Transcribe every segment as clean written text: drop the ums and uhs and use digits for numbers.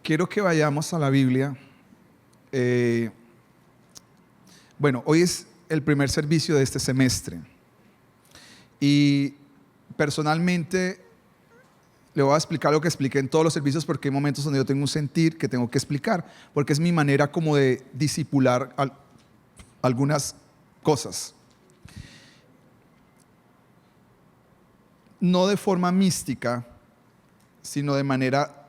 quiero que vayamos a la Biblia. Hoy es el primer servicio de este semestre. Y personalmente le voy a explicar lo que expliqué en todos los servicios, porque hay momentos donde yo tengo un sentir que tengo que explicar, porque es mi manera como de discipular algunas cosas. No de forma mística, sino de manera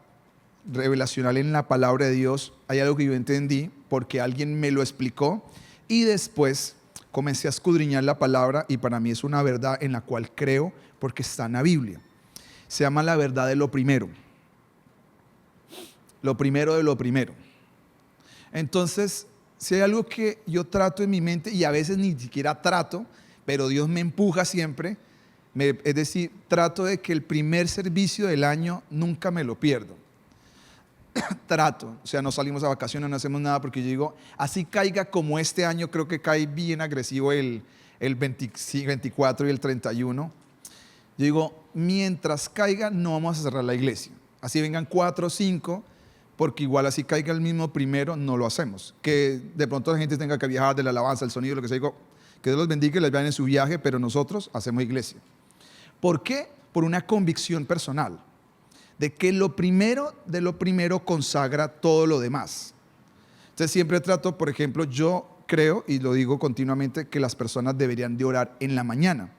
revelacional en la palabra de Dios. Hay algo que yo entendí porque alguien me lo explicó y después comencé a escudriñar la palabra, y para mí es una verdad en la cual creo porque está en la Biblia. Se llama la verdad de lo primero. Lo primero de lo primero. Entonces, si hay algo que yo trato en mi mente, y a veces ni siquiera trato, pero Dios me empuja siempre, es decir, trato de que el primer servicio del año nunca me lo pierdo. Trato, o sea, no salimos a vacaciones, no hacemos nada, porque yo digo, así caiga como este año, creo que cae bien agresivo el 24 y el 31. Yo digo, mientras caiga, no vamos a cerrar la iglesia. Así vengan 4 o 5, porque igual así caiga el mismo primero, no lo hacemos. Que de pronto la gente tenga que viajar de la alabanza, el sonido, lo que sea, digo, que Dios los bendiga y les vean en su viaje, pero nosotros hacemos iglesia. ¿Por qué? Por una convicción personal de que lo primero de lo primero consagra todo lo demás. Entonces siempre trato, por ejemplo, yo creo, y lo digo continuamente, que las personas deberían de orar en la mañana.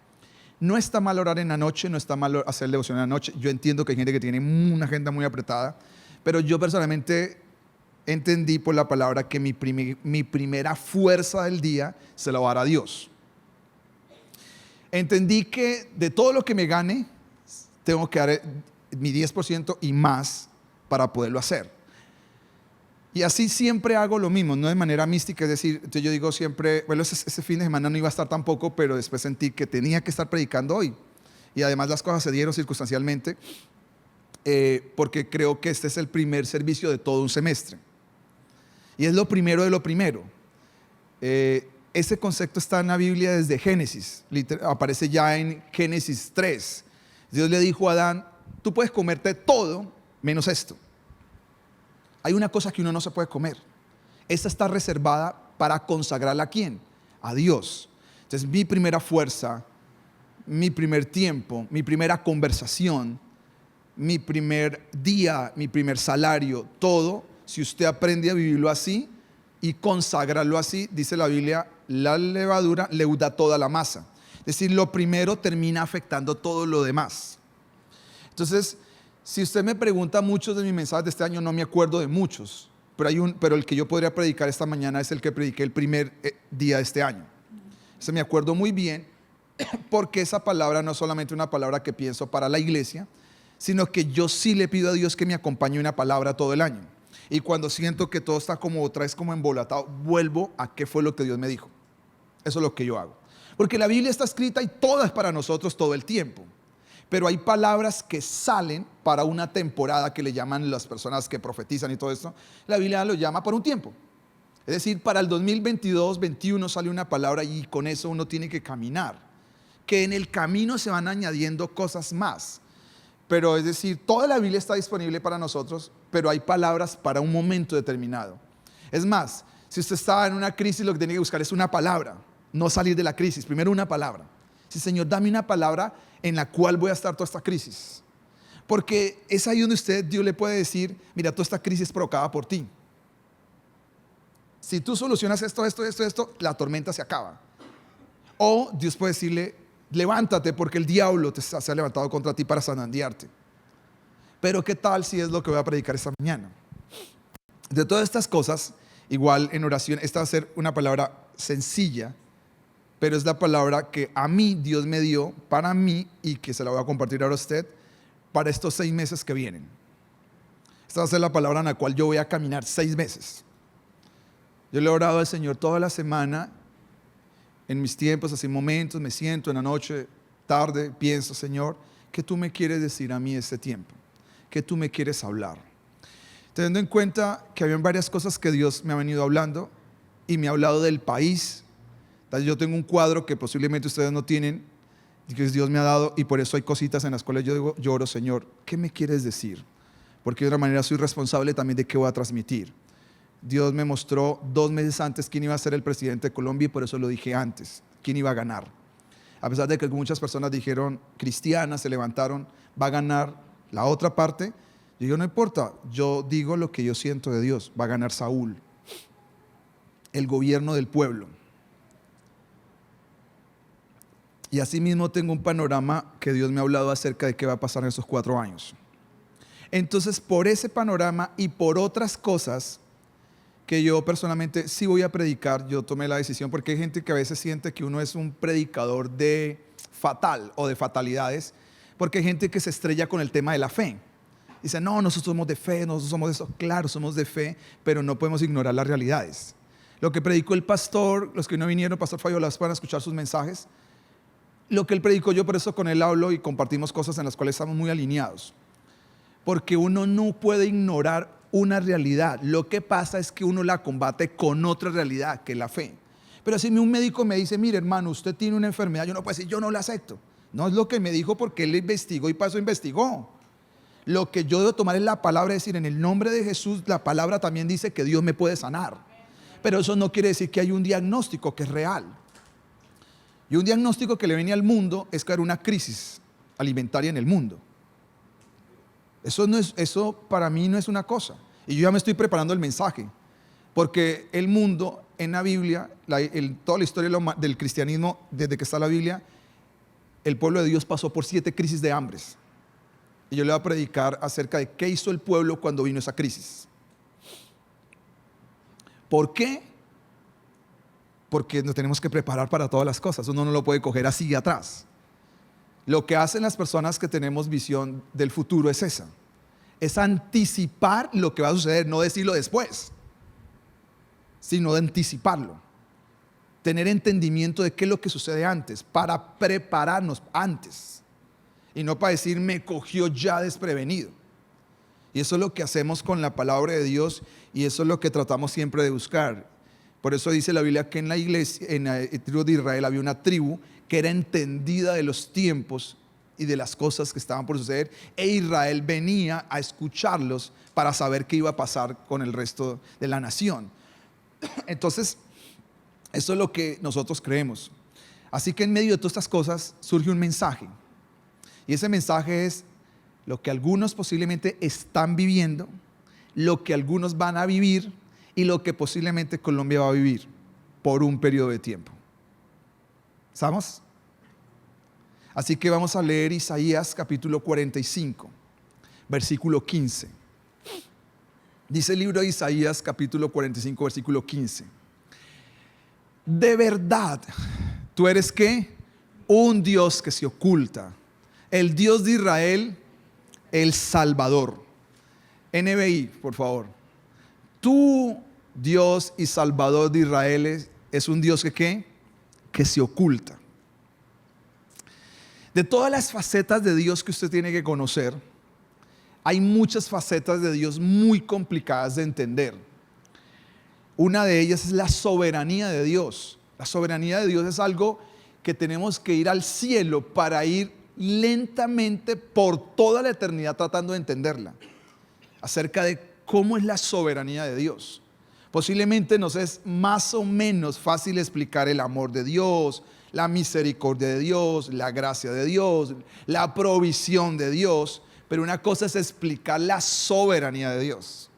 No está mal orar en la noche, no está mal hacer devoción en la noche. Yo entiendo que hay gente que tiene una agenda muy apretada, pero yo personalmente entendí por la palabra que mi primera fuerza del día se la voy a dar a Dios. Entendí que de todo lo que me gane, tengo que dar mi 10% y más para poderlo hacer. Y así siempre hago lo mismo, no de manera mística, es decir, yo digo siempre, bueno, ese fin de semana no iba a estar tampoco, pero después sentí que tenía que estar predicando hoy. Y además las cosas se dieron circunstancialmente, porque creo que este es el primer servicio de todo un semestre. Y es lo primero de lo primero. Ese concepto está en la Biblia desde Génesis, aparece ya en Génesis 3. Dios le dijo a Adán, tú puedes comerte todo menos esto. Hay una cosa que uno no se puede comer. Esta está reservada para consagrarla ¿a quién? A Dios. Entonces mi primera fuerza, mi primer tiempo, mi primera conversación, mi primer día, mi primer salario, todo, si usted aprende a vivirlo así y consagrarlo así, dice la Biblia, la levadura leuda toda la masa. Es decir, lo primero termina afectando todo lo demás. Entonces, si usted me pregunta, muchos de mis mensajes de este año no me acuerdo de muchos, pero el que yo podría predicar esta mañana es el que prediqué el primer día de este año. Ese me acuerdo muy bien, porque esa palabra no es solamente una palabra que pienso para la iglesia, sino que yo sí le pido a Dios que me acompañe una palabra todo el año. Y cuando siento que todo está como otra vez como embolatado, vuelvo a qué fue lo que Dios me dijo. Eso es lo que yo hago. Porque la Biblia está escrita y toda es para nosotros todo el tiempo. Pero hay palabras que salen para una temporada, que le llaman las personas que profetizan y todo esto. La Biblia lo llama por un tiempo. Es decir, para el 2022-21 sale una palabra y con eso uno tiene que caminar. Que en el camino se van añadiendo cosas más. Pero es decir, toda la Biblia está disponible para nosotros, pero hay palabras para un momento determinado. Es más, si usted está en una crisis, lo que tiene que buscar es una palabra. No salir de la crisis, primero una palabra. Sí, Señor, dame una palabra en la cual voy a estar toda esta crisis. Porque es ahí donde Dios le puede decir, mira, toda esta crisis es provocada por ti. Si tú solucionas esto, la tormenta se acaba. O Dios puede decirle, levántate porque el diablo se ha levantado contra ti para zarandearte. Pero ¿qué tal si es lo que voy a predicar esta mañana? De todas estas cosas, igual en oración, esta va a ser una palabra sencilla, pero es la palabra que a mí Dios me dio para mí y que se la voy a compartir ahora a usted para estos 6 meses que vienen. Esta va a ser la palabra en la cual yo voy a caminar 6 meses. Yo le he orado al Señor toda la semana, en mis tiempos, así momentos, me siento en la noche, tarde, pienso, Señor, ¿qué tú me quieres decir a mí este tiempo? ¿Qué tú me quieres hablar? Teniendo en cuenta que habían varias cosas que Dios me ha venido hablando y me ha hablado del país. Yo tengo un cuadro que posiblemente ustedes no tienen, que Dios me ha dado, y por eso hay cositas en las cuales yo digo, lloro, Señor, ¿qué me quieres decir? porque de una manera soy responsable también de qué voy a transmitir. Dios me mostró 2 meses antes quién iba a ser el presidente de Colombia y por eso lo dije antes, quién iba a ganar. A pesar de que muchas personas dijeron, cristianas, se levantaron, va a ganar la otra parte. Yo digo, no importa, yo digo lo que yo siento de Dios, va a ganar Saúl, el gobierno del pueblo. Y asimismo tengo un panorama que Dios me ha hablado acerca de qué va a pasar en esos 4 años. Entonces, por ese panorama y por otras cosas que yo personalmente sí voy a predicar, yo tomé la decisión, porque hay gente que a veces siente que uno es un predicador de fatal o de fatalidades, porque hay gente que se estrella con el tema de la fe. Dice, no, nosotros somos de fe, nosotros somos de eso. Claro, somos de fe, pero no podemos ignorar las realidades. Lo que predicó el pastor, los que no vinieron, Pastor Fabio, las van a escuchar sus mensajes. Lo que él predicó, yo por eso con él hablo y compartimos cosas en las cuales estamos muy alineados. Porque uno no puede ignorar una realidad. Lo que pasa es que uno la combate con otra realidad, que es la fe. Pero si un médico me dice, mire hermano, usted tiene una enfermedad, yo no puedo decir, yo no la acepto. No es lo que me dijo porque él investigó y pasó, investigó. Lo que yo debo tomar es la palabra, es decir, en el nombre de Jesús, la palabra también dice que Dios me puede sanar. Pero eso no quiere decir que hay un diagnóstico que es real. Y un diagnóstico que le viene al mundo es que hay una crisis alimentaria en el mundo. Eso para mí no es una cosa. Y yo ya me estoy preparando el mensaje. Porque el mundo en la Biblia, toda la historia del cristianismo, desde que está la Biblia, el pueblo de Dios pasó por 7 crisis de hambres. Y yo le voy a predicar acerca de qué hizo el pueblo cuando vino esa crisis. ¿Por qué? Porque nos tenemos que preparar para todas las cosas. Uno no lo puede coger así de atrás. Lo que hacen las personas que tenemos visión del futuro es esa. Es anticipar lo que va a suceder, no decirlo después, sino de anticiparlo. Tener entendimiento de qué es lo que sucede antes, para prepararnos antes. Y no para decir, me cogió ya desprevenido. Y eso es lo que hacemos con la palabra de Dios y eso es lo que tratamos siempre de buscar. Por eso dice la Biblia que en la iglesia, en la tribu de Israel, había una tribu que era entendida de los tiempos y de las cosas que estaban por suceder, e Israel venía a escucharlos para saber qué iba a pasar con el resto de la nación. Entonces, eso es lo que nosotros creemos. Así que en medio de todas estas cosas surge un mensaje, y ese mensaje es lo que algunos posiblemente están viviendo, lo que algunos van a vivir y lo que posiblemente Colombia va a vivir por un periodo de tiempo. ¿Estamos? Así que vamos a leer Isaías capítulo 45, versículo 15. Dice el libro de Isaías capítulo 45, versículo 15. De verdad, ¿tú eres qué? Un Dios que se oculta. El Dios de Israel, el Salvador. NBI, por favor. Tú, Dios y Salvador de Israel, es un Dios que ¿qué? Que se oculta. De todas las facetas de Dios que usted tiene que conocer, hay muchas facetas de Dios muy complicadas de entender. Una de ellas es la soberanía de Dios. La soberanía de Dios es algo que tenemos que ir al cielo para ir lentamente por toda la eternidad tratando de entenderla. Acerca de cómo es la soberanía de Dios. Posiblemente nos es más o menos fácil explicar el amor de Dios, la misericordia de Dios, la gracia de Dios, la provisión de Dios, pero una cosa es explicar la soberanía de Dios.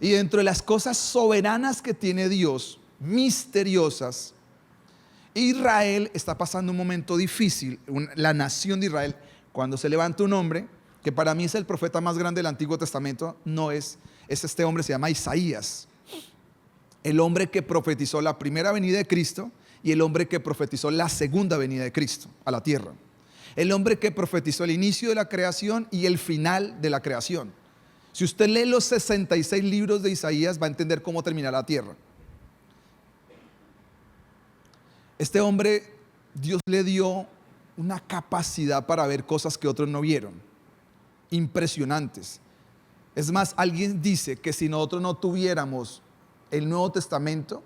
Y dentro de las cosas soberanas que tiene Dios, misteriosas, Israel está pasando un momento difícil. La nación de Israel, cuando se levanta un hombre, que para mí es el profeta más grande del Antiguo Testamento, no es este hombre, se llama Isaías. El hombre que profetizó la primera venida de Cristo y el hombre que profetizó la segunda venida de Cristo a la tierra. El hombre que profetizó el inicio de la creación y el final de la creación. Si usted lee los 66 libros de Isaías, va a entender cómo termina la tierra. Este hombre, Dios le dio una capacidad para ver cosas que otros no vieron. Impresionantes. Es más, alguien dice que si nosotros no tuviéramos el Nuevo Testamento,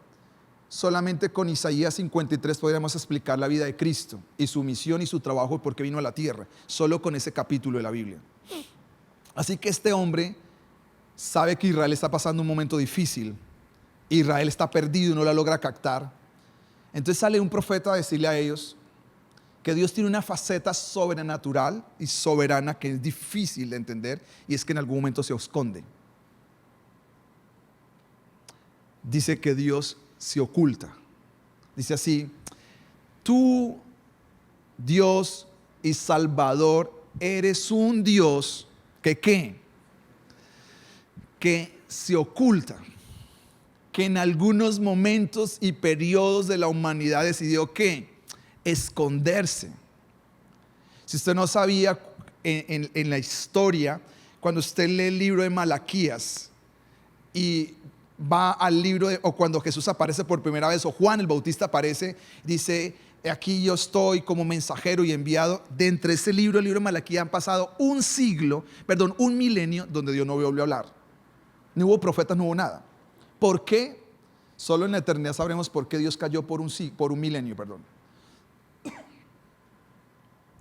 solamente con Isaías 53 podríamos explicar la vida de Cristo y su misión y su trabajo y por qué vino a la tierra, solo con ese capítulo de la Biblia. Así que este hombre sabe que Israel está pasando un momento difícil. Israel está perdido y no la logra captar. Entonces sale un profeta a decirle a ellos que Dios tiene una faceta sobrenatural y soberana que es difícil de entender, y es que en algún momento se esconde. Dice que Dios se oculta. Dice así: tú, Dios y Salvador, eres un Dios que ¿qué? Que se oculta, que en algunos momentos y periodos de la humanidad decidió ¿qué? Esconderse. Si usted no sabía, en la historia, cuando usted lee el libro de Malaquías y va al libro o cuando Jesús aparece por primera vez, o Juan el Bautista aparece, dice: aquí yo estoy como mensajero y enviado. De entre ese libro, el libro de Malaquías, han pasado un milenio donde Dios no volvió a hablar. No hubo profetas, no hubo nada. ¿Por qué? Solo en la eternidad sabremos por qué Dios cayó por un milenio.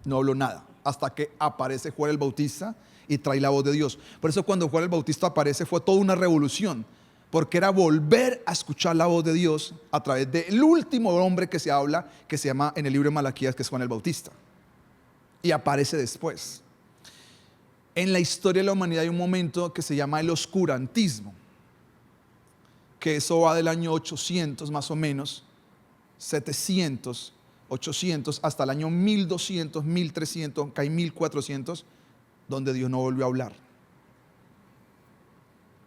No habló nada hasta que aparece Juan el Bautista y trae la voz de Dios. Por eso cuando Juan el Bautista aparece fue toda una revolución, porque era volver a escuchar la voz de Dios a través del último hombre que se habla, que se llama en el libro de Malaquías, que es Juan el Bautista, y aparece después. En la historia de la humanidad hay un momento que se llama el oscurantismo, que eso va del año 800 más o menos, 700, 800, hasta el año 1200, 1300, que hay 1400, donde Dios no volvió a hablar,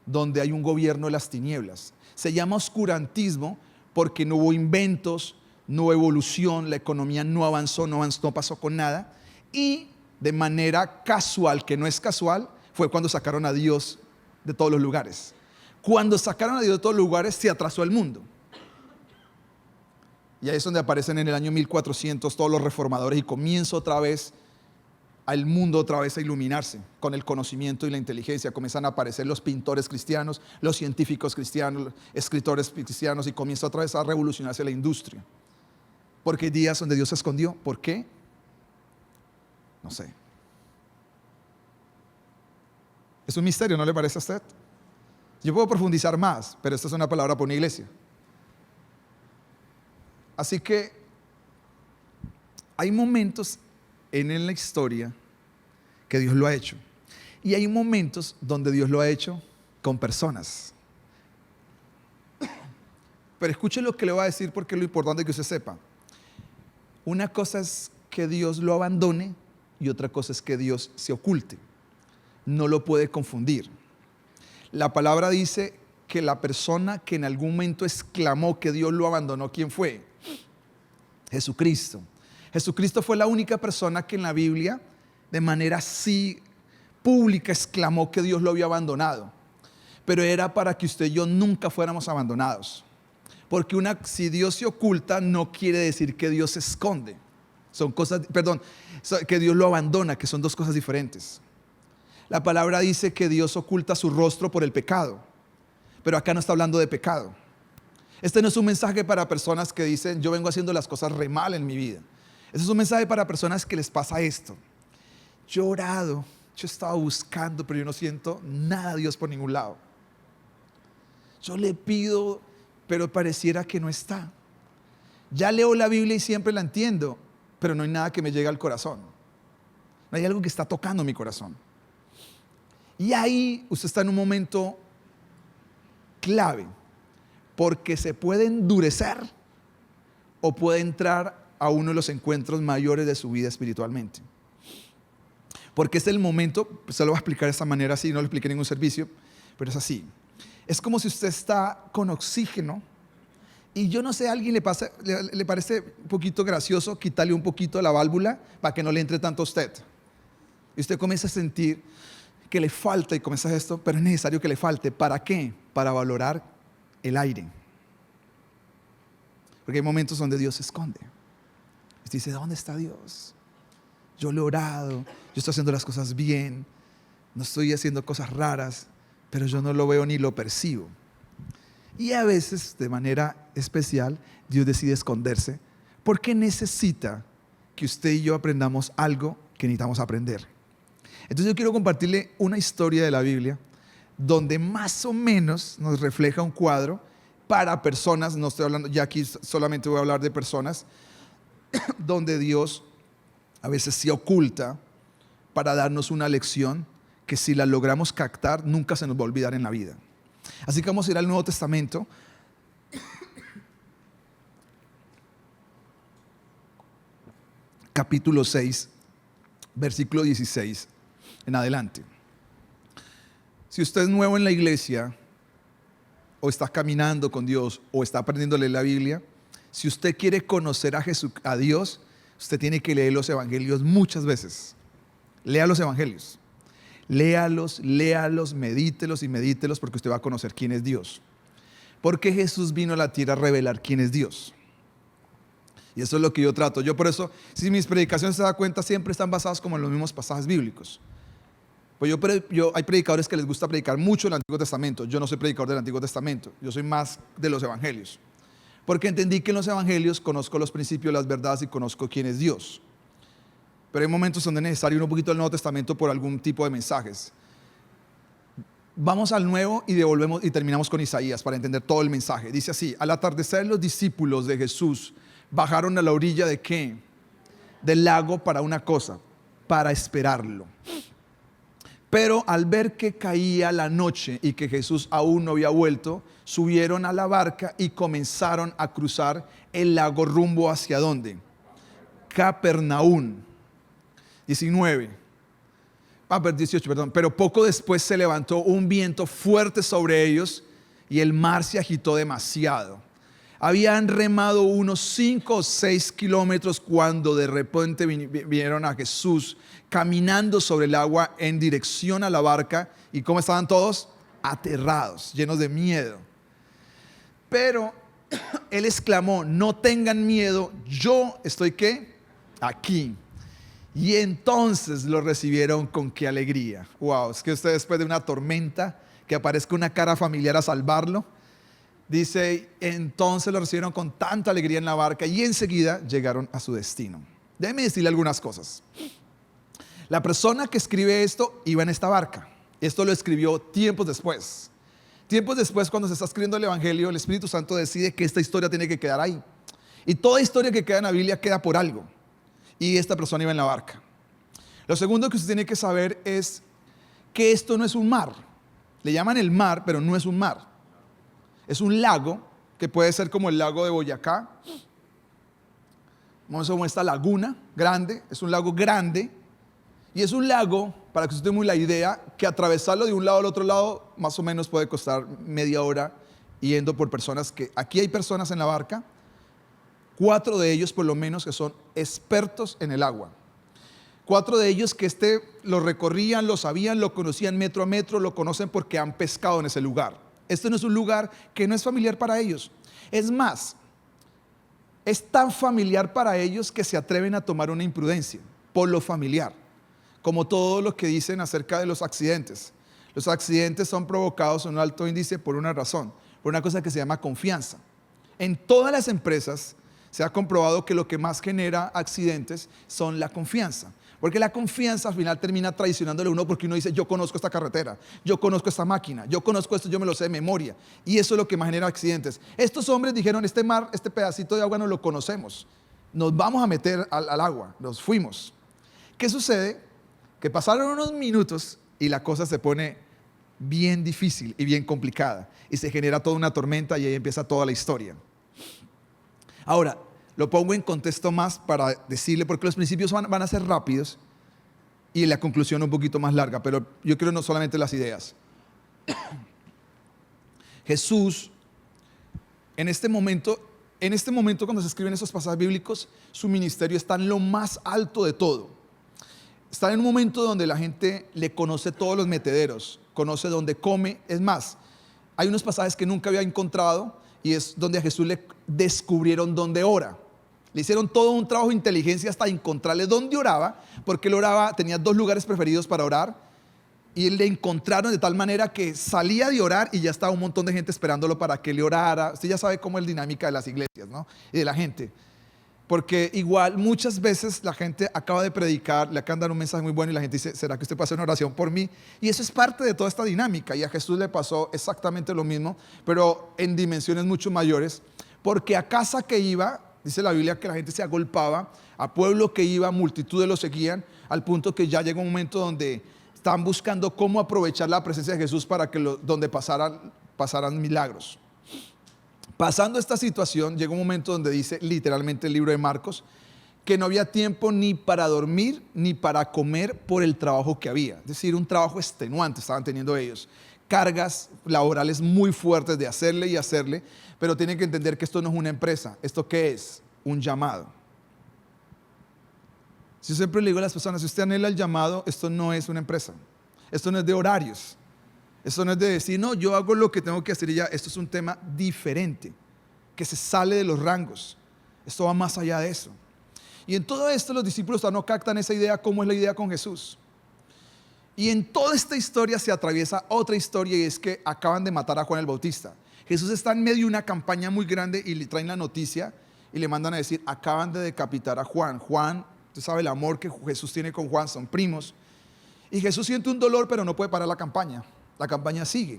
donde hay un gobierno de las tinieblas. Se llama oscurantismo porque no hubo inventos, no hubo evolución, la economía no avanzó, no pasó con nada, y de manera casual, que no es casual, fue cuando sacaron a Dios de todos los lugares. Cuando sacaron a Dios de todos los lugares, se atrasó el mundo. Y ahí es donde aparecen en el año 1400 todos los reformadores, y comienza otra vez al mundo otra vez a iluminarse con el conocimiento y la inteligencia. Comienzan a aparecer los pintores cristianos, los científicos cristianos, los escritores cristianos, y comienza otra vez a revolucionarse la industria. Porque hay días donde Dios se escondió. ¿Por qué? No sé. Es un misterio, ¿no le parece a usted? Yo puedo profundizar más, pero esta es una palabra para una iglesia. Así que hay momentos en la historia que Dios lo ha hecho, y hay momentos donde Dios lo ha hecho con personas. Pero escuche lo que le voy a decir, porque es lo importante que usted sepa. Una cosa es que Dios lo abandone y otra cosa es que Dios se oculte. No lo puede confundir. La palabra dice que la persona que en algún momento exclamó que Dios lo abandonó, ¿quién fue? Jesucristo. Jesucristo fue la única persona que en la Biblia de manera así pública exclamó que Dios lo había abandonado. Pero era para que usted y yo nunca fuéramos abandonados. Porque si Dios se oculta, no quiere decir que Dios se esconde. Que Dios lo abandona, que son dos cosas diferentes. La palabra dice que Dios oculta su rostro por el pecado, pero acá no está hablando de pecado. Este no es un mensaje para personas que dicen: yo vengo haciendo las cosas re mal en mi vida. Este es un mensaje para personas que les pasa esto: yo he orado, yo he estado buscando, pero yo no siento nada a Dios por ningún lado. Yo le pido, pero pareciera que no está. Ya leo la Biblia y siempre la entiendo, pero no hay nada que me llegue al corazón. No hay algo que está tocando mi corazón. Y ahí usted está en un momento clave, porque se puede endurecer o puede entrar a uno de los encuentros mayores de su vida espiritualmente. Porque es el momento, se lo voy a explicar de esta manera así, no lo expliqué en ningún servicio, pero es así. Es como si usted está con oxígeno y yo no sé, a alguien le parece un poquito gracioso quitarle un poquito la válvula para que no le entre tanto a usted. Y usted comienza a sentir que le falta y comienza esto, pero es necesario que le falte. ¿Para qué? Para valorar el aire. Porque hay momentos donde Dios se esconde. Usted dice: ¿dónde está Dios? Yo le he orado, yo estoy haciendo las cosas bien, no estoy haciendo cosas raras, pero yo no lo veo ni lo percibo. Y a veces, de manera especial, Dios decide esconderse porque necesita que usted y yo aprendamos algo que necesitamos aprender. Entonces yo quiero compartirle una historia de la Biblia donde más o menos nos refleja un cuadro para personas, no estoy hablando, ya aquí solamente voy a hablar de personas, donde Dios a veces se oculta para darnos una lección que si la logramos captar nunca se nos va a olvidar en la vida. Así que vamos a ir al Nuevo Testamento. Capítulo 6, versículo 16 en adelante. Si usted es nuevo en la iglesia, o está caminando con Dios, o está aprendiéndole la Biblia, si usted quiere conocer a Dios, usted tiene que leer los evangelios muchas veces. Lea los evangelios. Léalos, medítelos y medítelos, porque usted va a conocer quién es Dios. Porque Jesús vino a la tierra a revelar quién es Dios. Y eso es lo que yo trato. Yo por eso, si mis predicaciones se da cuenta, siempre están basadas como en los mismos pasajes bíblicos. Pues hay predicadores que les gusta predicar mucho el Antiguo Testamento. Yo no soy predicador del Antiguo Testamento. Yo soy más de los evangelios. Porque entendí que en los evangelios conozco los principios, las verdades y conozco quién es Dios. Pero hay momentos donde es necesario ir un poquito al Nuevo Testamento por algún tipo de mensajes. Vamos al Nuevo y devolvemos y terminamos con Isaías para entender todo el mensaje. Dice así: al atardecer los discípulos de Jesús bajaron a la orilla ¿de qué? Del lago para una cosa, para esperarlo. Pero al ver que caía la noche y que Jesús aún no había vuelto, subieron a la barca y comenzaron a cruzar el lago rumbo ¿hacia dónde? Capernaum. 18, perdón. Pero poco después se levantó un viento fuerte sobre ellos y el mar se agitó demasiado. Habían remado unos 5 o 6 kilómetros cuando de repente vinieron a Jesús caminando sobre el agua en dirección a la barca. ¿Y cómo estaban todos? Aterrados, llenos de miedo. Pero él exclamó: no tengan miedo, yo estoy ¿qué? Aquí. Y entonces lo recibieron con qué alegría. Wow, es que usted después de una tormenta que aparezca una cara familiar a salvarlo. Dice, entonces lo recibieron con tanta alegría en la barca y enseguida llegaron a su destino. Déjeme decirle algunas cosas. La persona que escribe esto iba en esta barca. Esto lo escribió tiempos después. Tiempos después, cuando se está escribiendo el Evangelio, el Espíritu Santo decide que esta historia tiene que quedar ahí. Y toda historia que queda en la Biblia queda por algo. Y esta persona iba en la barca. Lo segundo que usted tiene que saber es que esto no es un mar. Le llaman el mar, pero no es un mar. Es un lago que puede ser como el lago de Boyacá. Vamos a ver como esta laguna grande. Es un lago grande. Y es un lago, para que usted tenga la idea, que atravesarlo de un lado al otro lado más o menos puede costar media hora yendo por personas que... Aquí hay personas en la barca, 4 de ellos por lo menos que son expertos en el agua. 4 de ellos que lo recorrían, lo sabían, lo conocían metro a metro, lo conocen porque han pescado en ese lugar. Este no es un lugar que no es familiar para ellos. Es más, es tan familiar para ellos que se atreven a tomar una imprudencia por lo familiar. Como todo lo que dicen acerca de los accidentes. Los accidentes son provocados en un alto índice por una razón, por una cosa que se llama confianza. En todas las empresas se ha comprobado que lo que más genera accidentes son la confianza. Porque la confianza al final termina traicionándole a uno porque uno dice, yo conozco esta carretera, yo conozco esta máquina, yo conozco esto, yo me lo sé de memoria. Y eso es lo que más genera accidentes. Estos hombres dijeron, este mar, este pedacito de agua no lo conocemos. Nos vamos a meter al agua, nos fuimos. ¿Qué sucede? Que pasaron unos minutos y la cosa se pone bien difícil y bien complicada. Y se genera toda una tormenta y ahí empieza toda la historia. Ahora, lo pongo en contexto más para decirle, porque los principios van a ser rápidos y la conclusión un poquito más larga, pero yo creo no solamente las ideas. Jesús, en este momento cuando se escriben esos pasajes bíblicos, su ministerio está en lo más alto de todo. Está en un momento donde la gente le conoce todos los metederos, conoce dónde come. Es más, hay unos pasajes que nunca había encontrado y es donde a Jesús le descubrieron dónde ora. Le hicieron todo un trabajo de inteligencia hasta encontrarle dónde oraba, porque él oraba, tenía 2 lugares preferidos para orar, y le encontraron de tal manera que salía de orar y ya estaba un montón de gente esperándolo para que le orara. Usted ya sabe cómo es la dinámica de las iglesias, ¿no? Y de la gente. Porque igual muchas veces la gente acaba de predicar, le acaban de dar un mensaje muy bueno y la gente dice, ¿será que usted puede hacer una oración por mí? Y eso es parte de toda esta dinámica y a Jesús le pasó exactamente lo mismo, pero en dimensiones mucho mayores, porque a casa que iba, dice la Biblia que la gente se agolpaba, a pueblo que iba, multitudes lo seguían, al punto que ya llegó un momento donde estaban buscando cómo aprovechar la presencia de Jesús para que donde pasaran milagros. Pasando esta situación, llegó un momento donde dice literalmente el libro de Marcos, que no había tiempo ni para dormir ni para comer por el trabajo que había. Es decir, un trabajo extenuante estaban teniendo ellos. Cargas laborales muy fuertes de hacerle y hacerle, pero tienen que entender que esto no es una empresa. ¿Esto qué es? Un llamado. Si yo siempre le digo a las personas, si usted anhela el llamado, esto no es una empresa. Esto no es de horarios. Esto no es de decir, no, yo hago lo que tengo que hacer y ya. Esto es un tema diferente, que se sale de los rangos. Esto va más allá de eso. Y en todo esto los discípulos no captan esa idea, cómo es la idea con Jesús. Y en toda esta historia se atraviesa otra historia y es que acaban de matar a Juan el Bautista. Jesús está en medio de una campaña muy grande y le traen la noticia y le mandan a decir, acaban de decapitar a Juan. Juan, usted sabe el amor que Jesús tiene con Juan, son primos. Y Jesús siente un dolor, pero no puede parar la campaña. La campaña sigue.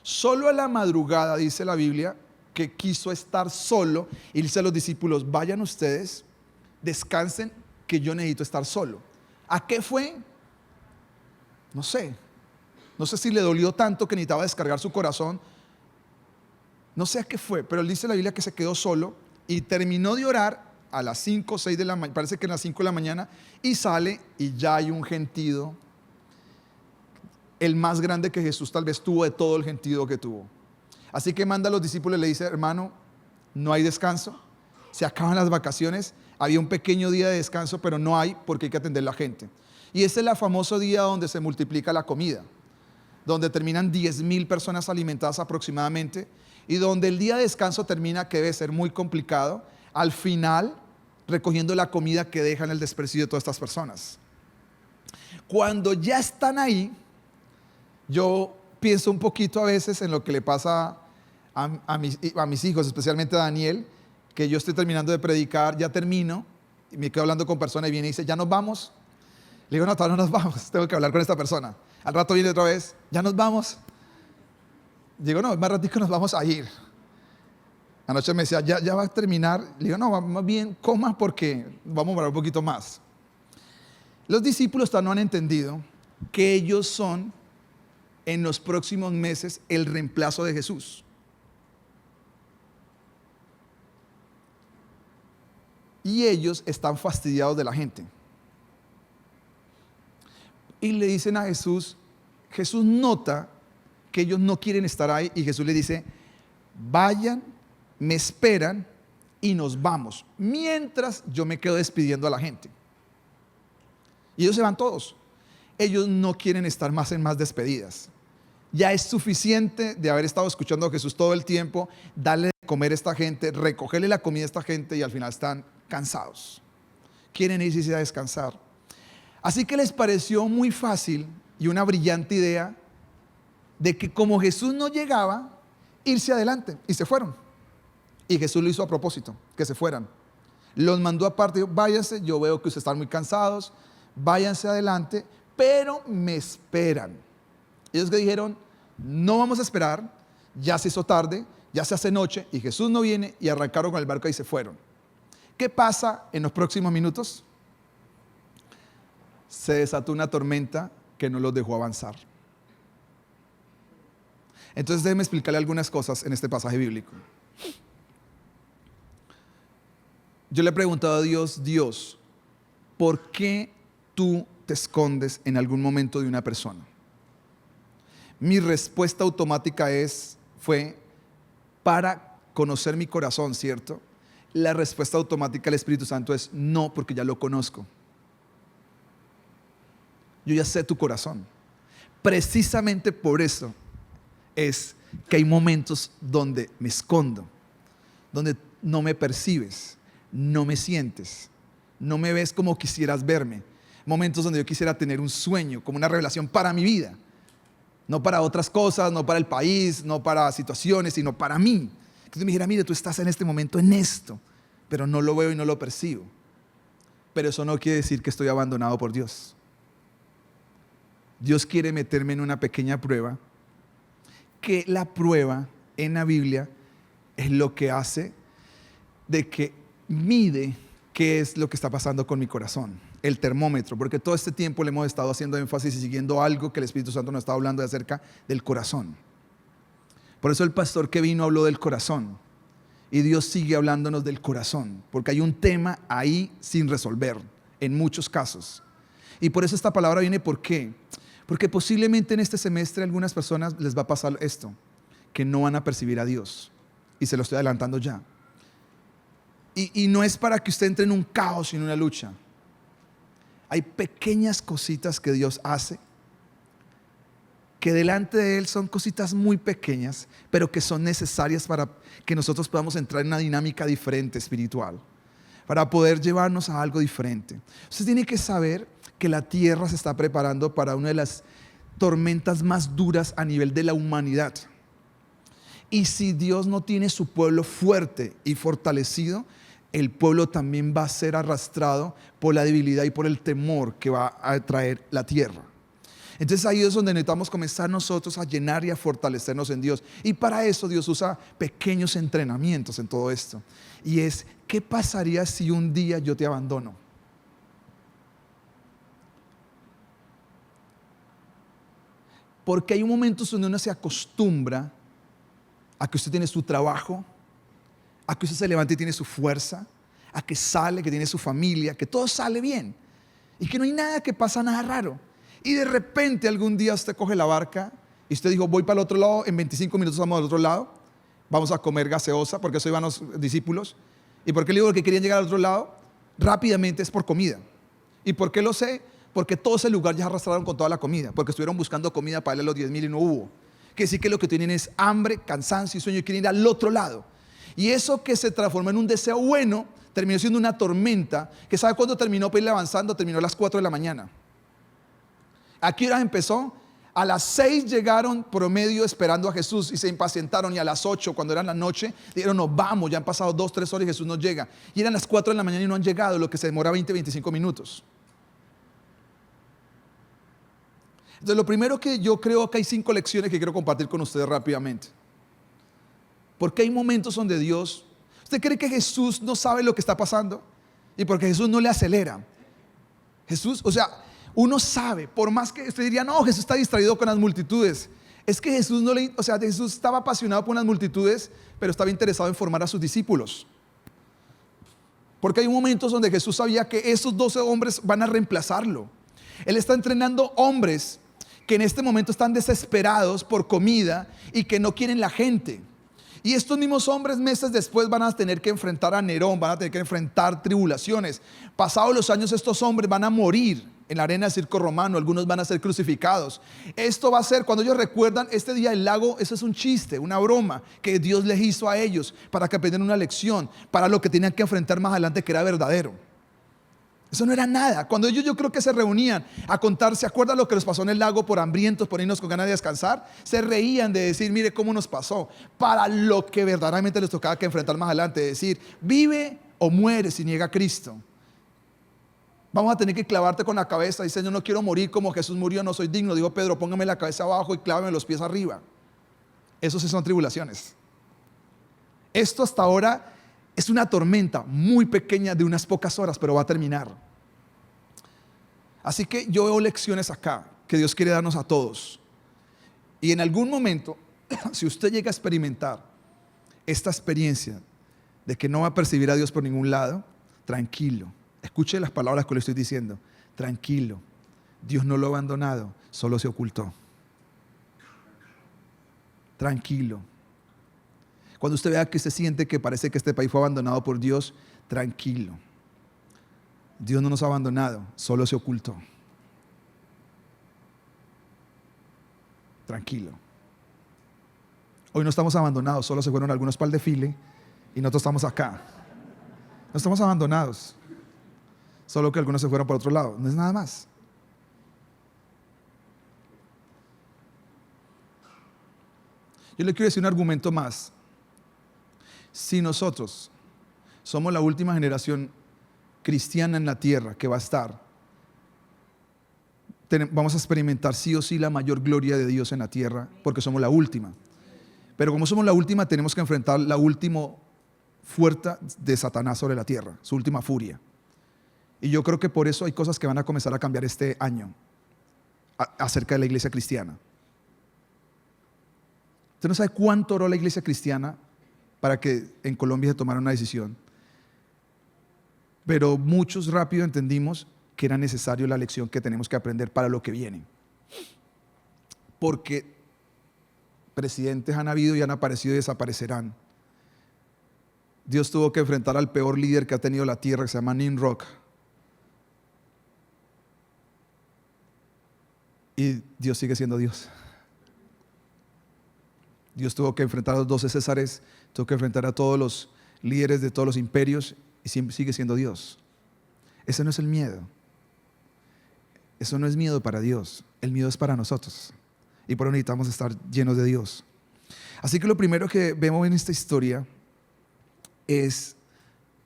Solo a la madrugada, dice la Biblia, que quiso estar solo y dice a los discípulos, vayan ustedes, descansen, que yo necesito estar solo. ¿A qué fue? No sé. No sé si le dolió tanto que necesitaba descargar su corazón. No sé a qué fue, pero él dice la Biblia que se quedó solo y terminó de orar a las 5 o 6 de la mañana, parece que a las 5 de la mañana, y sale y ya hay un gentío, el más grande que Jesús tal vez tuvo de todo el gentío que tuvo. Así que manda a los discípulos y le dice, hermano, no hay descanso, se acaban las vacaciones, había un pequeño día de descanso, pero no hay porque hay que atender a la gente. Y este es el famoso día donde se multiplica la comida, donde terminan 10,000 personas alimentadas aproximadamente, y donde el día de descanso termina, que debe ser muy complicado, al final recogiendo la comida que dejan el desprecio de todas estas personas. Cuando ya están ahí, yo pienso un poquito a veces en lo que le pasa a mis hijos, especialmente a Daniel, que yo estoy terminando de predicar, ya termino, y me quedo hablando con personas y viene y dice, ¿ya nos vamos? Le digo, no, todavía no nos vamos, tengo que hablar con esta persona. Al rato viene otra vez, ¿ya nos vamos? Digo, no, más ratito nos vamos a ir. Anoche me decía, ya va a terminar. Le digo, no, más bien coma porque vamos a hablar un poquito más. Los discípulos no han entendido que ellos son en los próximos meses el reemplazo de Jesús. Y ellos están fastidiados de la gente. Y le dicen a Jesús, Jesús nota que ellos no quieren estar ahí y Jesús le dice, vayan, me esperan y nos vamos, mientras yo me quedo despidiendo a la gente. Y ellos se van todos. Ellos no quieren estar más en más despedidas. Ya es suficiente de haber estado escuchando a Jesús todo el tiempo, darle de comer a esta gente, recogerle la comida a esta gente y al final están cansados. Quieren irse a descansar. Así que les pareció muy fácil y una brillante idea de que como Jesús no llegaba, irse adelante y se fueron. Y Jesús lo hizo a propósito, que se fueran. Los mandó aparte, dijo, váyanse, yo veo que ustedes están muy cansados, váyanse adelante, pero me esperan. Ellos que dijeron, no vamos a esperar, ya se hizo tarde, ya se hace noche y Jesús no viene, y arrancaron con el barco y se fueron. ¿Qué pasa en los próximos minutos? Se desató una tormenta que no los dejó avanzar. Entonces déjeme explicarle algunas cosas en este pasaje bíblico. Yo le he preguntado a Dios, Dios, ¿por qué tú te escondes en algún momento de una persona? Mi respuesta automática fue para conocer mi corazón, ¿cierto? La respuesta automática del Espíritu Santo es no, porque ya lo conozco. Yo ya sé tu corazón. Precisamente por eso es que hay momentos donde me escondo, donde no me percibes, no me sientes, no me ves como quisieras verme. Momentos donde yo quisiera tener un sueño, como una revelación para mi vida. No para otras cosas, no para el país, no para situaciones, sino para mí. Que tú me dijeras, mire, tú estás en este momento en esto. pero no lo veo y no lo percibo. Pero eso no quiere decir que estoy abandonado por Dios. Dios quiere meterme en una pequeña prueba, que la prueba en la Biblia es lo que hace de que mide qué es lo que está pasando con mi corazón, el termómetro, porque todo este tiempo le hemos estado haciendo énfasis y siguiendo algo que el Espíritu Santo nos está hablando acerca del corazón. Por eso el pastor que vino habló del corazón, y Dios sigue hablándonos del corazón, porque hay un tema ahí sin resolver en muchos casos. Y por eso esta palabra viene. ¿Por qué? Porque posiblemente en este semestre a algunas personas les va a pasar esto, que no van a percibir a Dios, y se lo estoy adelantando ya. Y no es para que usted entre en un caos y en una lucha. Hay pequeñas cositas que Dios hace, que delante de Él son cositas muy pequeñas, pero que son necesarias para que nosotros podamos entrar en una dinámica diferente espiritual, para poder llevarnos a algo diferente. Usted tiene que saber que la tierra se está preparando para una de las tormentas más duras a nivel de la humanidad. Y si Dios no tiene su pueblo fuerte y fortalecido, el pueblo también va a ser arrastrado por la debilidad y por el temor que va a traer la tierra. Entonces ahí es donde necesitamos comenzar nosotros a llenar y a fortalecernos en Dios. Y para eso Dios usa pequeños entrenamientos en todo esto. Y es, ¿qué pasaría si un día yo te abandono? Porque hay momentos donde uno se acostumbra a que usted tiene su trabajo, a que usted se levante y tiene su fuerza, a que sale, que tiene su familia, que todo sale bien y que no hay nada que pasa, nada raro. Y de repente algún día usted coge la barca y usted dijo, voy para el otro lado, en 25 minutos vamos al otro lado, vamos a comer gaseosa, porque eso iban los discípulos. ¿Y por qué le digo que querían llegar al otro lado? Rápidamente es por comida. ¿Y por qué lo sé? Porque todo ese lugar ya arrastraron con toda la comida, porque estuvieron buscando comida para darle a los 10,000 y no hubo. Que sí, que lo que tienen es hambre, cansancio y sueño, y quieren ir al otro lado. Y eso que se transformó en un deseo bueno, terminó siendo una tormenta, que ¿sabe cuándo terminó para ir avanzando? Terminó a las 4 de la mañana. ¿A qué hora empezó? A las 6 llegaron promedio esperando a Jesús y se impacientaron, y a las 8, cuando era la noche, dijeron, no, vamos, ya han pasado 2, 3 horas y Jesús no llega. Y eran las 4 de la mañana y no han llegado, lo que se demora 20, 25 minutos. Entonces lo primero que yo creo que hay 5 lecciones que quiero compartir con ustedes rápidamente. Porque hay momentos donde Dios, ¿usted cree que Jesús no sabe lo que está pasando? Y porque Jesús no le acelera. Jesús, o sea, uno sabe, por más que usted diría, no, Jesús está distraído con las multitudes. Es que Jesús no le, o sea, Jesús estaba apasionado por las multitudes, pero estaba interesado en formar a sus discípulos. Porque hay momentos donde Jesús sabía que esos 12 hombres van a reemplazarlo. Él está entrenando hombres que en este momento están desesperados por comida y que no quieren la gente. Y estos mismos hombres meses después van a tener que enfrentar a Nerón, van a tener que enfrentar tribulaciones. Pasados los años, estos hombres van a morir en la arena del circo romano, algunos van a ser crucificados. Esto va a ser, cuando ellos recuerdan este día del lago, eso es un chiste, una broma que Dios les hizo a ellos para que aprendieran una lección para lo que tenían que enfrentar más adelante, que era verdadero. Eso no era nada. Cuando ellos, yo creo que se reunían a contar, ¿se acuerdan lo que les pasó en el lago por hambrientos, por irnos con ganas de descansar? Se reían de decir, mire cómo nos pasó, para lo que verdaderamente les tocaba que enfrentar más adelante, decir, vive o muere si niega a Cristo. Vamos a tener que clavarte con la cabeza. Dice, yo no quiero morir como Jesús murió, no soy digno. Dijo Pedro, póngame la cabeza abajo y clávame los pies arriba. Eso sí son tribulaciones. Esto hasta ahora es una tormenta muy pequeña de unas pocas horas, pero va a terminar. Así que yo veo lecciones acá que Dios quiere darnos a todos. Y en algún momento, si usted llega a experimentar esta experiencia de que no va a percibir a Dios por ningún lado, tranquilo. Escuche las palabras que le estoy diciendo. Tranquilo. Dios no lo ha abandonado, solo se ocultó. Tranquilo. Cuando usted vea que se siente que parece que este país fue abandonado por Dios, tranquilo. Dios no nos ha abandonado, solo se ocultó. Tranquilo. Hoy no estamos abandonados, solo se fueron algunos para el desfile y nosotros estamos acá. No estamos abandonados, solo que algunos se fueron para otro lado, no es nada más. Yo le quiero decir un argumento más. Si nosotros somos la última generación cristiana en la tierra que va a estar. Vamos a experimentar sí o sí la mayor gloria de Dios en la tierra, porque somos la última. Pero como somos la última, tenemos que enfrentar la última fuerza de Satanás sobre la tierra, su última furia. Y yo creo que por eso hay cosas que van a comenzar a cambiar este año acerca de la iglesia cristiana. Usted no sabe cuánto oró la iglesia cristiana para que en Colombia se tomara una decisión. Pero muchos rápido entendimos que era necesario la lección que tenemos que aprender para lo que viene. Porque presidentes han habido y han aparecido y desaparecerán. Dios tuvo que enfrentar al peor líder que ha tenido la tierra, que se llama Nimrod. Y Dios sigue siendo Dios. Dios tuvo que enfrentar a los 12 Césares, tuvo que enfrentar a todos los líderes de todos los imperios y sigue siendo Dios. Ese no es el miedo. Eso no es miedo para Dios. El miedo es para nosotros. Y por eso necesitamos estar llenos de Dios. Así que lo primero que vemos en esta historia es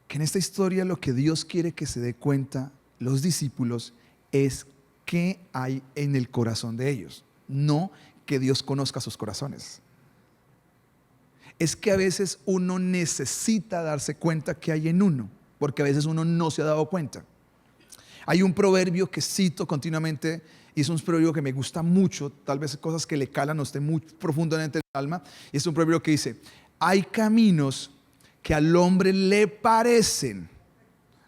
que en esta historia lo que Dios quiere que se dé cuenta los discípulos es qué hay en el corazón de ellos. No que Dios conozca sus corazones. Es que a veces uno necesita darse cuenta qué hay en uno, porque a veces uno no se ha dado cuenta. Hay un proverbio que cito continuamente y es un proverbio que me gusta mucho, tal vez cosas que le calan a usted muy profundamente en el alma. Y es un proverbio que dice: hay caminos que al hombre le parecen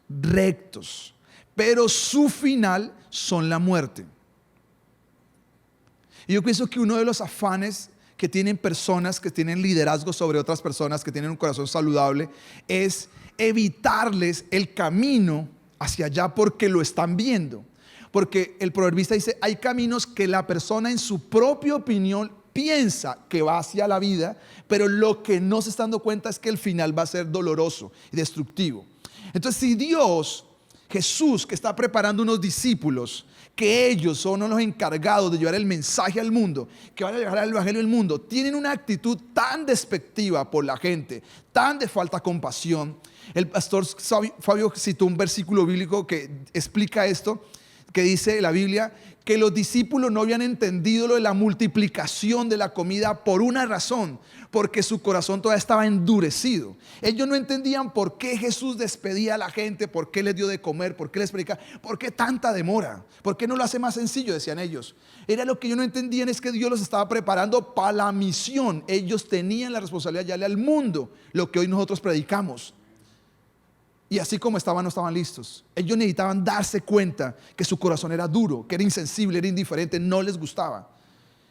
rectos, pero su final son la muerte. Y yo pienso que uno de los afanes que tienen personas que tienen liderazgo sobre otras personas, que tienen un corazón saludable, es evitarles el camino hacia allá porque lo están viendo. Porque el proverbista dice: hay caminos que la persona en su propia opinión piensa que va hacia la vida, pero lo que no se está dando cuenta es que el final va a ser doloroso y destructivo. Entonces, si Dios, Jesús, que está preparando unos discípulos, que ellos son los encargados de llevar el mensaje al mundo, que van a llevar el evangelio al mundo, tienen una actitud tan despectiva por la gente, tan de falta de compasión. El pastor Fabio citó un versículo bíblico que explica esto, que dice la Biblia que los discípulos no habían entendido lo de la multiplicación de la comida por una razón, porque su corazón todavía estaba endurecido. Ellos no entendían por qué Jesús despedía a la gente, por qué les dio de comer, por qué les predicaba, por qué tanta demora, por qué no lo hace más sencillo, decían ellos. Era lo que ellos no entendían, es que Dios los estaba preparando para la misión. Ellos tenían la responsabilidad de darle al mundo lo que hoy nosotros predicamos. Y así como estaban, no estaban listos. Ellos necesitaban darse cuenta que su corazón era duro, que era insensible, era indiferente, no les gustaba.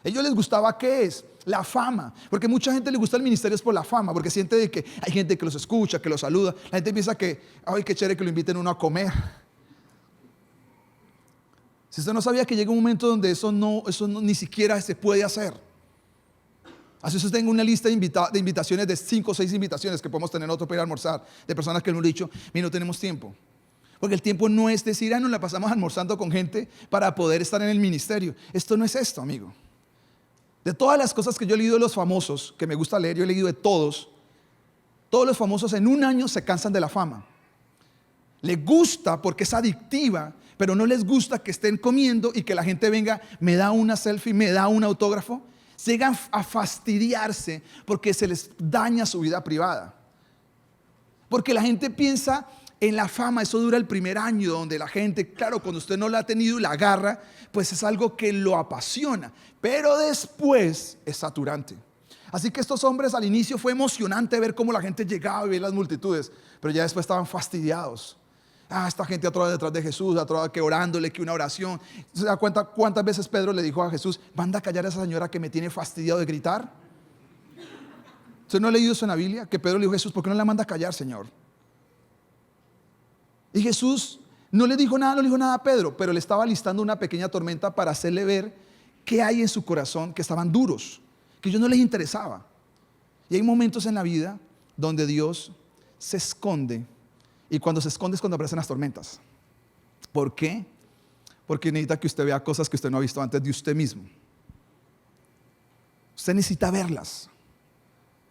A ellos les gustaba, ¿qué es? La fama. Porque mucha gente le gusta el ministerio es por la fama, porque siente de que hay gente que los escucha, que los saluda. La gente piensa que, ay, qué chévere que lo inviten uno a comer. Si usted no sabía que llega un momento donde eso no, ni siquiera se puede hacer. Así usted tenga una lista de invitaciones de 5 o 6 invitaciones que podemos tener nosotros para ir a almorzar, de personas que nos han dicho: mira, no tenemos tiempo. Porque el tiempo no es decir, nos la pasamos almorzando con gente para poder estar en el ministerio. Esto no es esto, amigo. De todas las cosas que yo he leído de los famosos, que me gusta leer, yo he leído de todos los famosos en un año se cansan de la fama. Les gusta porque es adictiva, pero no les gusta que estén comiendo y que la gente venga, me da una selfie, me da un autógrafo. Llegan a fastidiarse porque se les daña su vida privada. Porque la gente piensa en la fama, eso dura el primer año, donde la gente, claro, cuando usted no la ha tenido y la agarra, pues es algo que lo apasiona, pero después es saturante. Así que estos hombres al inicio fue emocionante ver cómo la gente llegaba y ver las multitudes, pero ya después estaban fastidiados. Esta gente atrás detrás de Jesús, atrás que orándole, que una oración. ¿Se da cuenta cuántas veces Pedro le dijo a Jesús: manda a callar a esa señora que me tiene fastidiado de gritar? ¿Usted no ha leído eso en la Biblia? Que Pedro le dijo a Jesús: ¿por qué no la manda a callar, Señor? Y Jesús no le dijo nada, no le dijo nada a Pedro, pero le estaba listando una pequeña tormenta para hacerle ver qué hay en su corazón, que estaban duros, que a ellos no les interesaba. Y hay momentos en la vida donde Dios se esconde. Y cuando se esconde es cuando aparecen las tormentas. ¿Por qué? Porque necesita que usted vea cosas que usted no ha visto antes de usted mismo. Usted necesita verlas.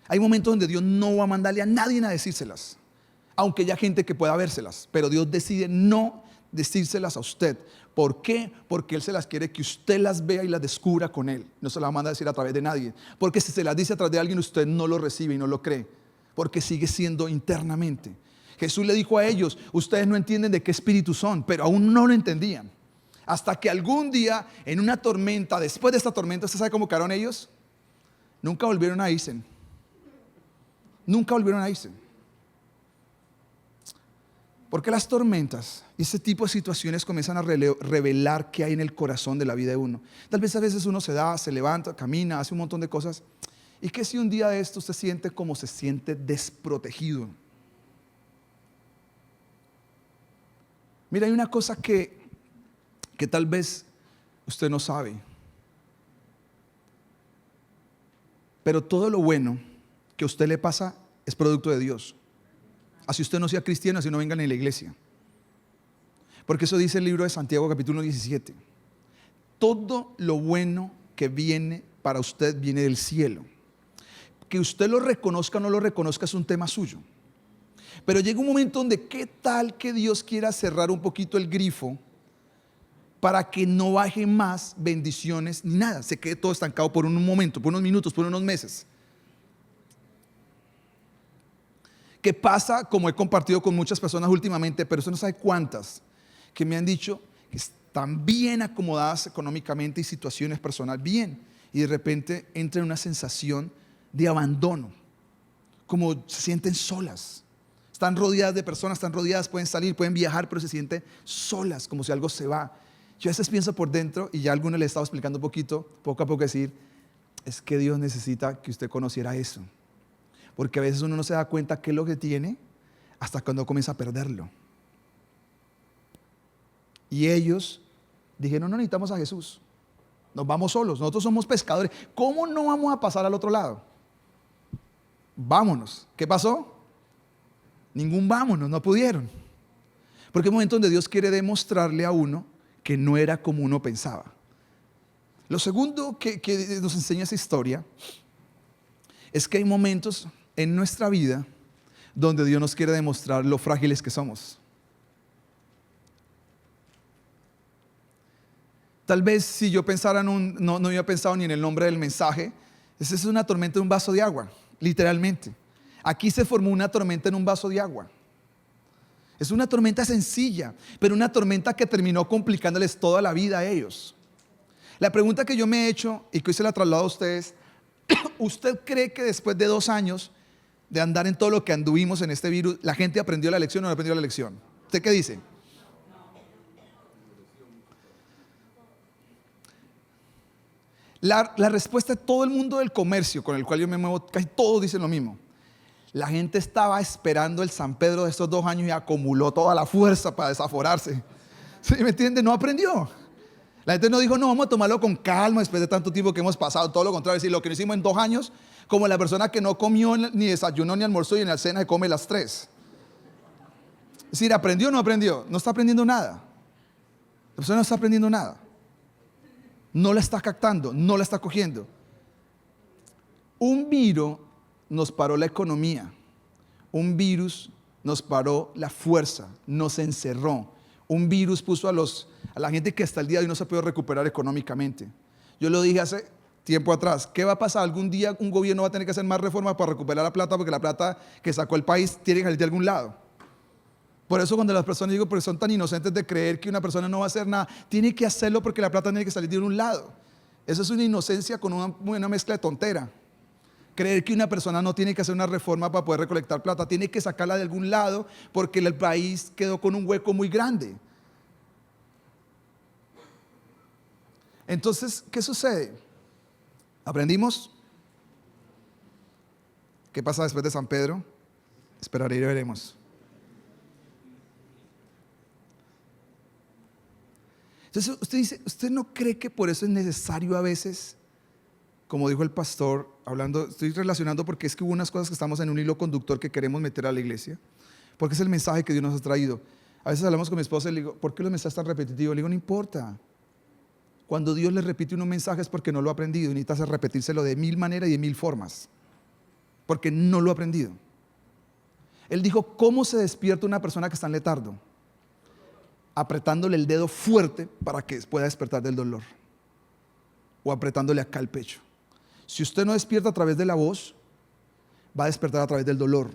Hay momentos donde Dios no va a mandarle a nadie a decírselas. Aunque haya gente que pueda vérselas, pero Dios decide no decírselas a usted. ¿Por qué? Porque Él se las quiere que usted las vea y las descubra con Él. No se las manda a decir a través de nadie. Porque si se las dice a través de alguien, usted no lo recibe y no lo cree. Porque sigue siendo internamente. Jesús le dijo a ellos, ustedes no entienden de qué espíritu son, pero aún no lo entendían. Hasta que algún día, en una tormenta, después de esta tormenta, ¿usted sabe cómo quedaron ellos? Nunca volvieron a irse. Nunca volvieron a irse. Porque las tormentas y ese tipo de situaciones comienzan a revelar qué hay en el corazón de la vida de uno. Tal vez a veces uno se levanta, camina, hace un montón de cosas. Y que si un día de esto se siente como se siente desprotegido. Mira, hay una cosa que tal vez usted no sabe. Pero todo lo bueno que a usted le pasa es producto de Dios. Así usted no sea cristiano, así no venga ni a la iglesia. Porque eso dice el libro de Santiago capítulo 17. Todo lo bueno que viene para usted viene del cielo. Que usted lo reconozca o no lo reconozca es un tema suyo. Pero llega un momento donde qué tal que Dios quiera cerrar un poquito el grifo para que no baje más bendiciones ni nada. Se quede todo estancado por un momento, por unos minutos, por unos meses. ¿Qué pasa? Como he compartido con muchas personas últimamente, pero usted no sabe cuántas, que me han dicho que están bien acomodadas económicamente y situaciones personales bien, y de repente entra en una sensación de abandono, como se sienten solas. Están rodeadas de personas, están rodeadas, pueden salir, pueden viajar, pero se sienten solas, como si algo se va. Yo a veces pienso por dentro, y ya a alguno le he estado explicando un poquito, poco a poco decir, es que Dios necesita que usted conociera eso. Porque a veces uno no se da cuenta qué es lo que tiene hasta cuando comienza a perderlo. Y ellos dijeron, no necesitamos a Jesús. Nos vamos solos, nosotros somos pescadores. ¿Cómo no vamos a pasar al otro lado? Vámonos. ¿Qué pasó? Ningún vámonos, no pudieron. Porque hay un momento donde Dios quiere demostrarle a uno que no era como uno pensaba. Lo segundo que nos enseña esa historia es que hay momentos en nuestra vida donde Dios nos quiere demostrar lo frágiles que somos. Tal vez si yo pensara no había pensado ni en el nombre del mensaje, esa es una tormenta en un vaso de agua, literalmente. Aquí se formó una tormenta en un vaso de agua. Es una tormenta sencilla, pero una tormenta que terminó complicándoles toda la vida a ellos. La pregunta que yo me he hecho y que hoy se la traslado a ustedes, ¿usted cree que después de 2 años de andar en todo lo que anduvimos en este virus, la gente aprendió la lección o no aprendió la lección? ¿Usted qué dice? La respuesta de todo el mundo del comercio con el cual yo me muevo, casi todos dicen lo mismo. La gente estaba esperando el San Pedro de estos 2 años y acumuló toda la fuerza para desaforarse. ¿Sí me entiende? No aprendió. La gente no dijo, no, vamos a tomarlo con calma después de tanto tiempo que hemos pasado. Todo lo contrario, es decir, lo que no hicimos en 2 años, como la persona que no comió ni desayunó ni almorzó y en la cena se come las 3. Es decir, ¿aprendió o no aprendió? No está aprendiendo nada. La persona no está aprendiendo nada. No la está captando, no la está cogiendo. Un virus nos paró la economía. Un virus nos paró la fuerza, nos encerró. Un virus puso a la gente que hasta el día de hoy no se ha podido recuperar económicamente. Yo lo dije hace tiempo atrás. ¿Qué va a pasar? Algún día un gobierno va a tener que hacer más reformas para recuperar la plata, porque la plata que sacó el país tiene que salir de algún lado. Por eso cuando las personas digo, porque son tan inocentes de creer que una persona no va a hacer nada, tiene que hacerlo porque la plata tiene que salir de un lado. Eso es una inocencia con una mezcla de tontera. Creer que una persona no tiene que hacer una reforma para poder recolectar plata, tiene que sacarla de algún lado porque el país quedó con un hueco muy grande. Entonces, ¿qué sucede? ¿Aprendimos? ¿Qué pasa después de San Pedro? Esperaré y veremos. Entonces usted dice, ¿usted no cree que por eso es necesario a veces, como dijo el pastor, hablando, estoy relacionando porque es que hubo unas cosas que estamos en un hilo conductor que queremos meter a la iglesia, porque es el mensaje que Dios nos ha traído? A veces hablamos con mi esposa y le digo, ¿por qué los mensajes tan repetitivos? Le digo, no importa. Cuando Dios le repite un mensaje es porque no lo ha aprendido y necesita repetírselo de 1000 maneras y de 1000 formas, porque no lo ha aprendido. Él dijo, ¿cómo se despierta una persona que está en letargo? Apretándole el dedo fuerte para que pueda despertar del dolor. O apretándole acá el pecho. Si usted no despierta a través de la voz, va a despertar a través del dolor.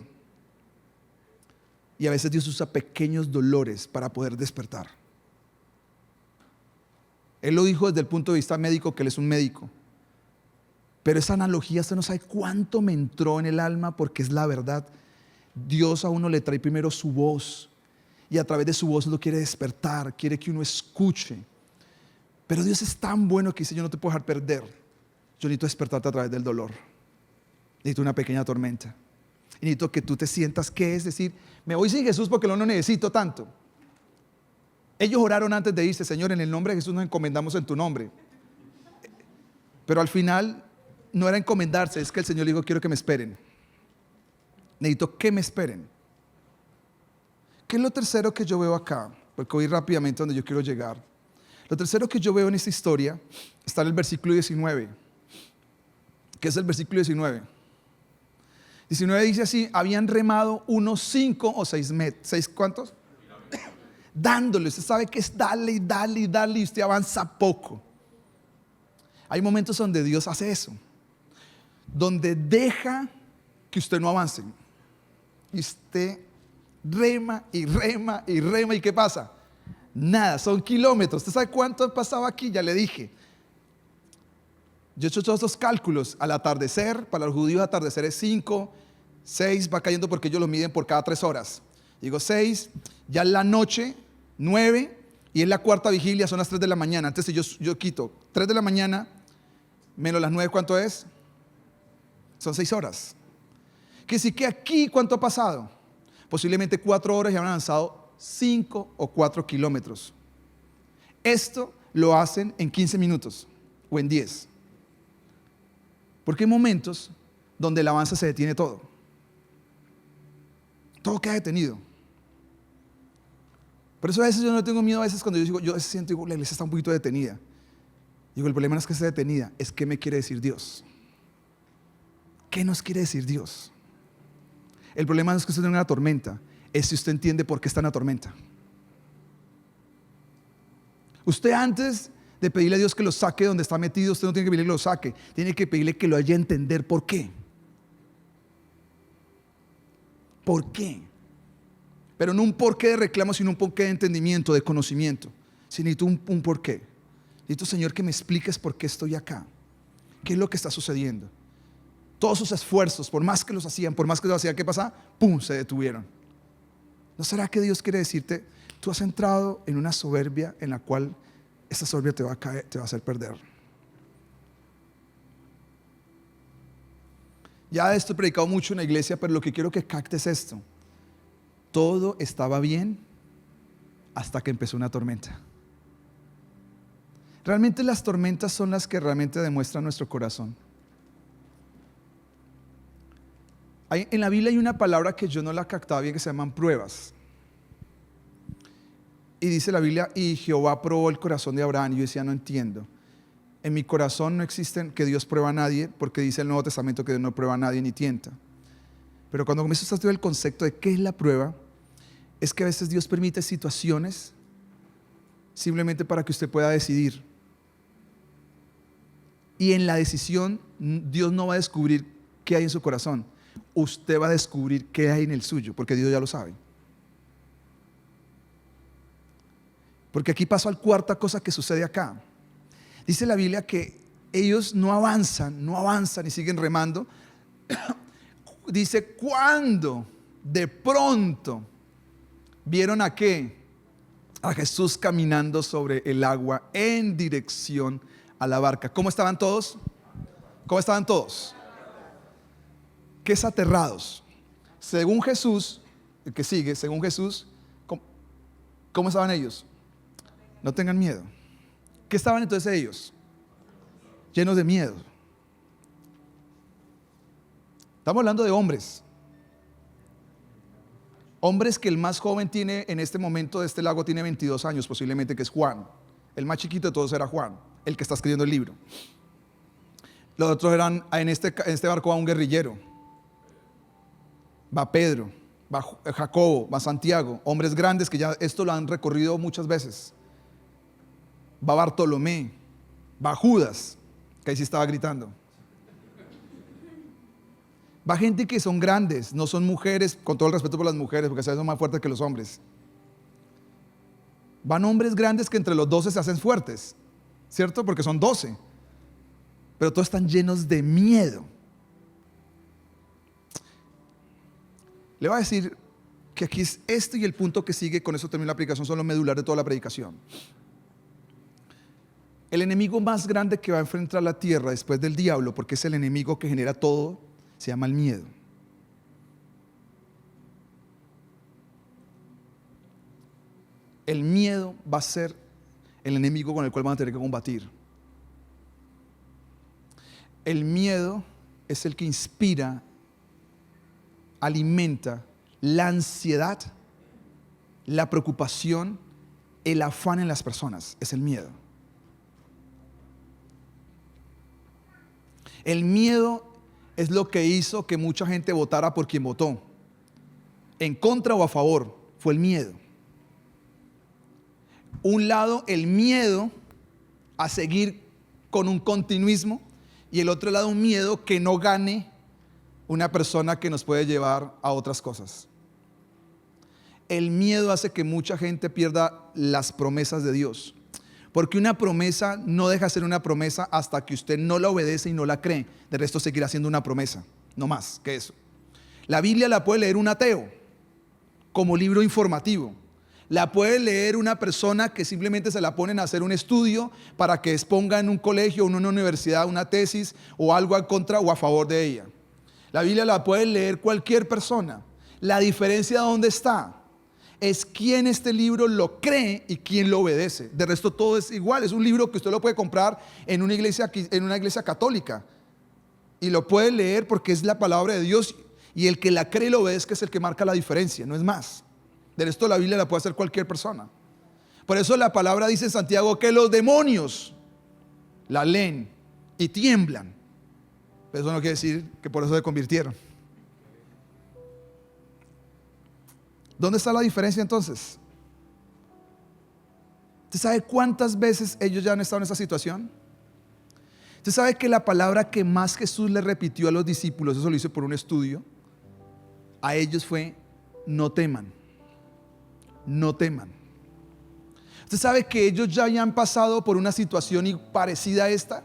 Y a veces Dios usa pequeños dolores para poder despertar. Él lo dijo desde el punto de vista médico, que Él es un médico. Pero esa analogía, usted no sabe cuánto me entró en el alma, porque es la verdad. Dios a uno le trae primero su voz, y a través de su voz lo quiere despertar, quiere que uno escuche. Pero Dios es tan bueno que dice, yo no te puedo dejar perder. Yo necesito despertarte a través del dolor. Necesito una pequeña tormenta. Y necesito que tú te sientas, ¿qué es decir? Me voy sin Jesús porque no lo necesito tanto. Ellos oraron antes de irse, Señor, en el nombre de Jesús nos encomendamos en tu nombre. Pero al final no era encomendarse, es que el Señor le dijo, quiero que me esperen. Necesito que me esperen. ¿Qué es lo tercero que yo veo acá? Porque voy rápidamente a donde yo quiero llegar. Lo tercero que yo veo en esta historia está en el versículo 19. ¿Qué es el versículo 19? 19 dice así, habían remado unos 5 o 6 metros. ¿6 cuántos? Dándole, usted sabe que es darle y darle y darle y usted avanza poco. Hay momentos donde Dios hace eso, donde deja que usted no avance. Y usted rema y rema y rema. ¿Y qué pasa? Nada, son kilómetros. ¿Usted sabe cuánto ha pasado aquí? Ya le dije. Yo he hecho todos estos cálculos. Al atardecer, para los judíos atardecer es 5, 6, va cayendo porque ellos lo miden por cada 3 horas. Digo 6, ya en la noche 9 y en la cuarta vigilia son las 3 de la mañana. Entonces yo quito 3 de la mañana menos las 9, ¿cuánto es? Son 6 horas. Que sí que aquí, ¿cuánto ha pasado? Posiblemente 4 horas y han avanzado 5 o 4 kilómetros. Esto lo hacen en 15 minutos o en 10. Porque hay momentos donde el avance se detiene todo. Todo queda detenido. Por eso a veces yo no tengo miedo, a veces cuando yo digo, yo siento, digo, la iglesia está un poquito detenida. Digo, el problema no es que esté detenida, es qué me quiere decir Dios. ¿Qué nos quiere decir Dios? El problema no es que usted tenga una tormenta, es si usted entiende por qué está en la tormenta. Usted antes de pedirle a Dios que lo saque de donde está metido, usted no tiene que pedirle que lo saque, tiene que pedirle que lo haya a entender por qué. ¿Por qué? Pero no un porqué de reclamo, sino un porqué de entendimiento, de conocimiento. Si necesito un porqué. Necesito, Señor, que me expliques por qué estoy acá. ¿Qué es lo que está sucediendo? Todos sus esfuerzos, por más que los hacían, ¿qué pasa? ¡Pum! Se detuvieron. ¿No será que Dios quiere decirte, tú has entrado en una soberbia en la cual esa soberbia te va a caer, te va a hacer perder? Ya esto he predicado mucho en la iglesia, pero lo que quiero que captes es esto. Todo estaba bien hasta que empezó una tormenta. Realmente las tormentas son las que realmente demuestran nuestro corazón. En la Biblia hay una palabra que yo no la captaba bien, que se llaman pruebas. Y dice la Biblia, y Jehová probó el corazón de Abraham. Y yo decía, no entiendo. En mi corazón no existen que Dios prueba a nadie, porque dice el Nuevo Testamento que Dios no prueba a nadie ni tienta. Pero cuando comienzas a estudiar el concepto de qué es la prueba, es que a veces Dios permite situaciones simplemente para que usted pueda decidir. Y en la decisión, Dios no va a descubrir qué hay en su corazón. Usted va a descubrir qué hay en el suyo, porque Dios ya lo sabe. Porque aquí pasó a la cuarta cosa que sucede acá. Dice la Biblia que ellos no avanzan y siguen remando. Dice, cuando de pronto vieron a qué, a Jesús caminando sobre el agua en dirección a la barca. ¿Cómo estaban todos? ¿Cómo estaban todos? ¿Qué es aterrados? Según Jesús, el que sigue, según Jesús, ¿cómo estaban ellos? No tengan miedo. ¿Qué estaban entonces ellos? Llenos de miedo. Estamos hablando de hombres. Hombres que el más joven tiene en este momento de este lago tiene 22 años posiblemente, que es Juan. El más chiquito de todos era Juan, el que está escribiendo el libro. Los otros eran, en este barco va un guerrillero. Va Pedro, va Jacobo, va Santiago, hombres grandes que ya esto lo han recorrido muchas veces. Va Bartolomé, va Judas, que ahí sí estaba gritando. Va gente que son grandes, no son mujeres, con todo el respeto por las mujeres, porque a veces son más fuertes que los hombres. Van hombres grandes que entre los 12 se hacen fuertes, ¿cierto? Porque son 12. Pero todos están llenos de miedo. Le voy a decir que aquí es esto y el punto que sigue, con eso termino la predicación, son los medulares de toda la predicación. El enemigo más grande que va a enfrentar la tierra después del diablo, porque es el enemigo que genera todo, se llama el miedo. El miedo va a ser el enemigo con el cual van a tener que combatir. El miedo es el que inspira, alimenta la ansiedad, la preocupación, el afán en las personas. Es el miedo. El miedo es lo que hizo que mucha gente votara por quien votó. En contra o a favor, fue el miedo. Un lado, el miedo a seguir con un continuismo, y el otro lado, un miedo que no gane una persona que nos puede llevar a otras cosas. El miedo hace que mucha gente pierda las promesas de Dios, porque una promesa no deja de ser una promesa hasta que usted no la obedece y no la cree. De resto seguirá siendo una promesa, no más que eso. La Biblia la puede leer un ateo como libro informativo. La puede leer una persona que simplemente se la ponen a hacer un estudio para que exponga en un colegio o en una universidad una tesis o algo en contra o a favor de ella. La Biblia la puede leer cualquier persona. La diferencia ¿dónde está? Es quién este libro lo cree y quién lo obedece. De resto todo es igual. Es un libro que usted lo puede comprar en una iglesia católica y lo puede leer porque es la palabra de Dios, y el que la cree y lo obedezca es el que marca la diferencia, no es más. De esto la Biblia la puede hacer cualquier persona. Por eso la palabra dice en Santiago que los demonios la leen y tiemblan. Pero eso no quiere decir que por eso se convirtieron. ¿Dónde está la diferencia entonces? ¿Usted sabe cuántas veces ellos ya han estado en esa situación? ¿Usted sabe que la palabra que más Jesús le repitió a los discípulos, eso lo hice por un estudio, a ellos fue: no teman? No teman. Usted sabe que ellos ya habían pasado por una situación parecida a esta.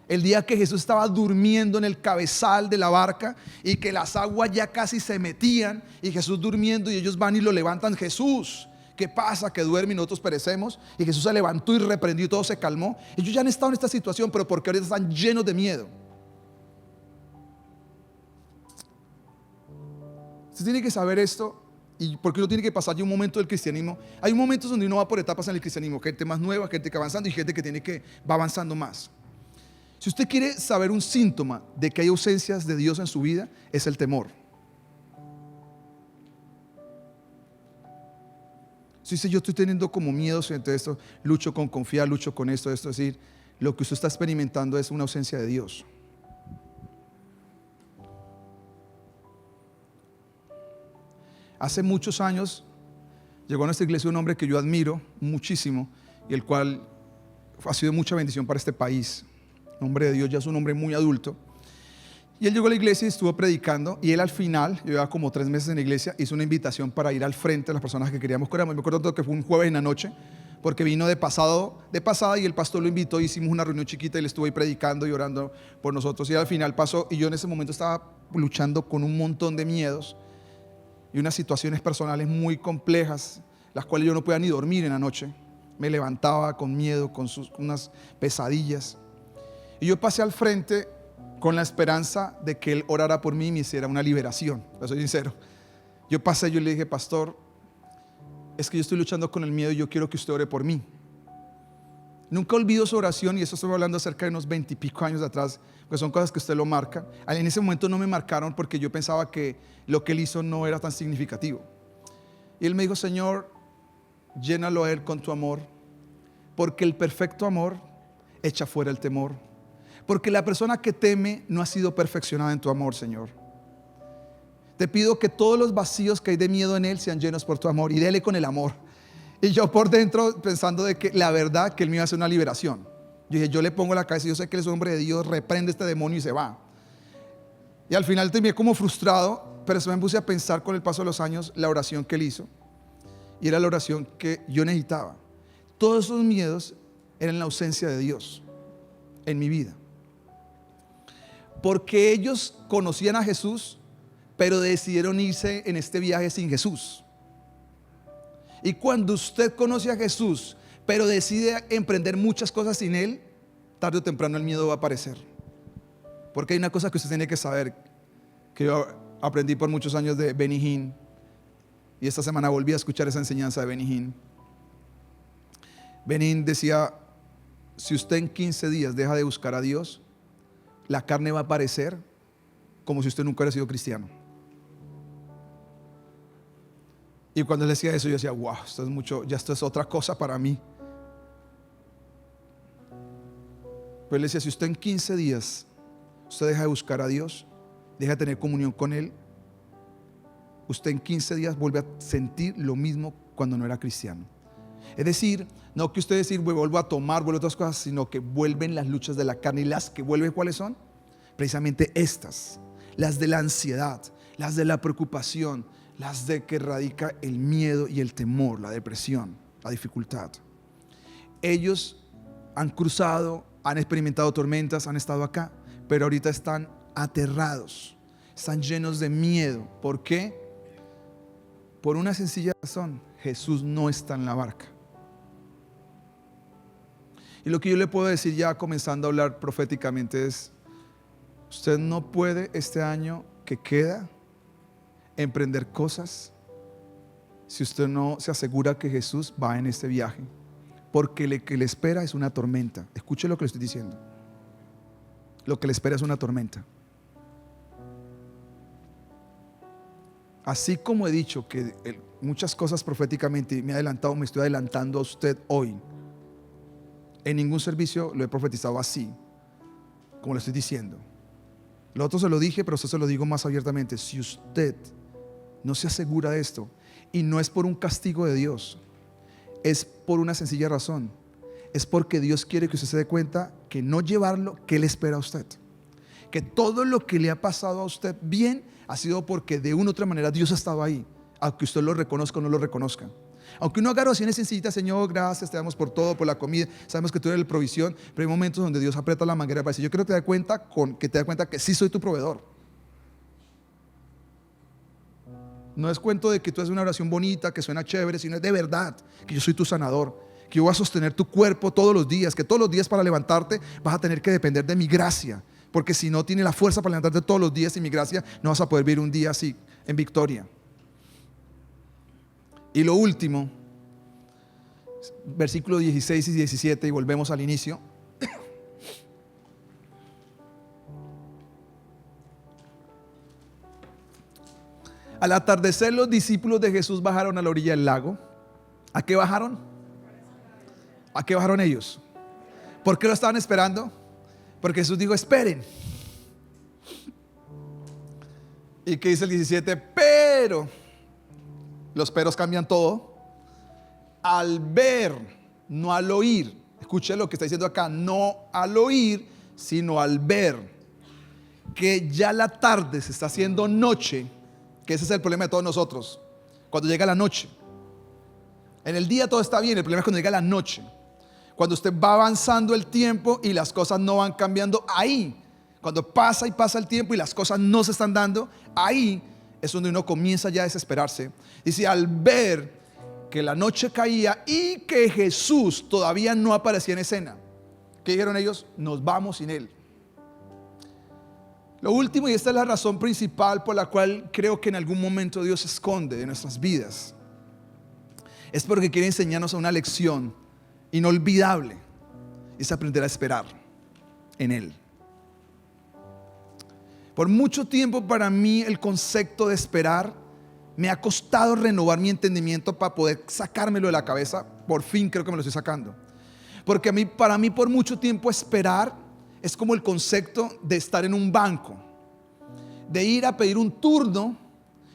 El día que Jesús estaba durmiendo en el cabezal de la barca y que las aguas ya casi se metían, y Jesús durmiendo, y ellos van y lo levantan. Jesús, ¿qué pasa? Que duerme y nosotros perecemos. Y Jesús se levantó y reprendió y todo se calmó. Ellos ya han estado en esta situación, pero porque ahorita están llenos de miedo. Usted tiene que saber esto. Y porque uno tiene que pasar ya un momento del cristianismo. Hay momentos donde uno va por etapas en el cristianismo, gente más nueva, gente que va avanzando, y gente que va avanzando más. Si usted quiere saber un síntoma de que hay ausencias de Dios en su vida, es el temor. Si dice: yo estoy teniendo como miedo frente a esto, lucho con confiar, lucho con esto, es decir, lo que usted está experimentando es una ausencia de Dios. Hace muchos años llegó a nuestra iglesia un hombre que yo admiro muchísimo y el cual ha sido mucha bendición para este país. Un hombre de Dios, ya es un hombre muy adulto. Y él llegó a la iglesia y estuvo predicando, y él al final, yo llevaba como 3 meses en la iglesia, hizo una invitación para ir al frente a las personas que queríamos que oráramos. Me acuerdo que fue un jueves en la noche, porque vino de pasada, y el pastor lo invitó, hicimos una reunión chiquita y él estuvo ahí predicando y orando por nosotros. Y al final pasó, y yo en ese momento estaba luchando con un montón de miedos y unas situaciones personales muy complejas, las cuales yo no podía ni dormir en la noche. Me levantaba con miedo, con unas pesadillas. Y yo pasé al frente con la esperanza de que él orara por mí y me hiciera una liberación. Yo soy sincero. Yo pasé, yo le dije: pastor, es que yo estoy luchando con el miedo y yo quiero que usted ore por mí. Nunca olvido su oración, y eso estoy hablando acerca de unos 20 y pico años atrás, pues son cosas que usted lo marca. En ese momento no me marcaron porque yo pensaba que lo que él hizo no era tan significativo. Y él me dijo: Señor, llénalo a él con tu amor, porque el perfecto amor echa fuera el temor. Porque la persona que teme no ha sido perfeccionada en tu amor, Señor. te pido que todos los vacíos que hay de miedo en Él sean llenos por tu amor, y dele con el amor. Y yo por dentro pensando de que la verdad que Él me iba a hacer una liberación. Yo dije, yo le pongo la cabeza, yo sé que Él es un hombre de Dios, reprende este demonio y se va. Y al final terminé como frustrado, pero eso me puse a pensar con el paso de los años la oración que Él hizo. Y era la oración que yo necesitaba. Todos esos miedos eran la ausencia de Dios en mi vida. Porque ellos conocían a Jesús, pero decidieron irse en este viaje sin Jesús. Y cuando usted conoce a Jesús, pero decide emprender muchas cosas sin Él, tarde o temprano el miedo va a aparecer. Porque hay una cosa que usted tiene que saber, que yo aprendí por muchos años de Benny Hinn, y esta semana volví a escuchar esa enseñanza de Benny Hinn. Benny Hinn decía, si usted en 15 días deja de buscar a Dios, la carne va a aparecer como si usted nunca hubiera sido cristiano. Y cuando él decía eso, yo decía, wow, esto es mucho, ya esto es otra cosa para mí. Pero él decía, si usted en 15 días, usted deja de buscar a Dios, deja de tener comunión con Él, usted en 15 días vuelve a sentir lo mismo cuando no era cristiano. Es decir, no que usted decir, vuelvo a tomar, vuelvo a otras cosas, sino que vuelven las luchas de la carne. Y las que vuelven, ¿cuáles son? Precisamente estas, las de la ansiedad, las de la preocupación, las de que radica el miedo y el temor, la depresión, la dificultad. Ellos han cruzado, han experimentado tormentas, han estado acá, pero ahorita están aterrados, están llenos de miedo. ¿Por qué? Por una sencilla razón: Jesús no está en la barca. Y lo que yo le puedo decir ya comenzando a hablar proféticamente es: usted no puede este año que queda emprender cosas si usted no se asegura que Jesús va en este viaje, porque lo que le espera es una tormenta. Escuche lo que le estoy diciendo. Lo que le espera es una tormenta. Así como he dicho que muchas cosas proféticamente me he adelantado, me estoy adelantando a usted hoy. En ningún servicio lo he profetizado así, como le estoy diciendo. Lo otro se lo dije, pero usted se lo digo más abiertamente. Si usted no se asegura de esto, y no es por un castigo de Dios, es por una sencilla razón: es porque Dios quiere que usted se dé cuenta que no llevarlo, que Él espera a usted. Que todo lo que le ha pasado a usted bien ha sido porque de una u otra manera Dios ha estado ahí, aunque usted lo reconozca o no lo reconozca. Aunque uno haga oraciones sencillitas: Señor, gracias, te damos por todo, por la comida, sabemos que tú eres la provisión, pero hay momentos donde Dios aprieta la manguera para decir: yo quiero que te des cuenta que sí soy tu proveedor. No es cuento de que tú haces una oración bonita, que suena chévere, sino es de verdad que yo soy tu sanador, que yo voy a sostener tu cuerpo todos los días, que todos los días para levantarte vas a tener que depender de mi gracia, porque si no tienes la fuerza para levantarte todos los días sin mi gracia, no vas a poder vivir un día así en victoria. Y lo último, versículos 16 y 17, y volvemos al inicio. Al atardecer, los discípulos de Jesús bajaron a la orilla del lago. ¿A qué bajaron? ¿A qué bajaron ellos? ¿Por qué lo estaban esperando? Porque Jesús dijo: esperen. ¿Y qué dice el 17? Pero, los peros cambian todo. Al ver, no al oír. Escuche lo que está diciendo acá: no al oír, sino al ver que ya la tarde se está haciendo noche. Que ese es el problema de todos nosotros. Cuando llega la noche, en el día todo está bien, el problema es cuando llega la noche. Cuando usted va avanzando el tiempo y las cosas no van cambiando, ahí, cuando pasa y pasa el tiempo y las cosas no se están dando, ahí es donde uno comienza ya a desesperarse. Dice: al ver que la noche caía y que Jesús todavía no aparecía en escena, ¿qué dijeron ellos? Nos vamos sin Él. Lo último, y esta es la razón principal por la cual creo que en algún momento Dios se esconde de nuestras vidas, es porque quiere enseñarnos una lección inolvidable: es aprender a esperar en Él. Por mucho tiempo para mí el concepto de esperar me ha costado renovar mi entendimiento para poder sacármelo de la cabeza. Por fin creo que me lo estoy sacando, porque para mí por mucho tiempo esperar es como el concepto de estar en un banco, de ir a pedir un turno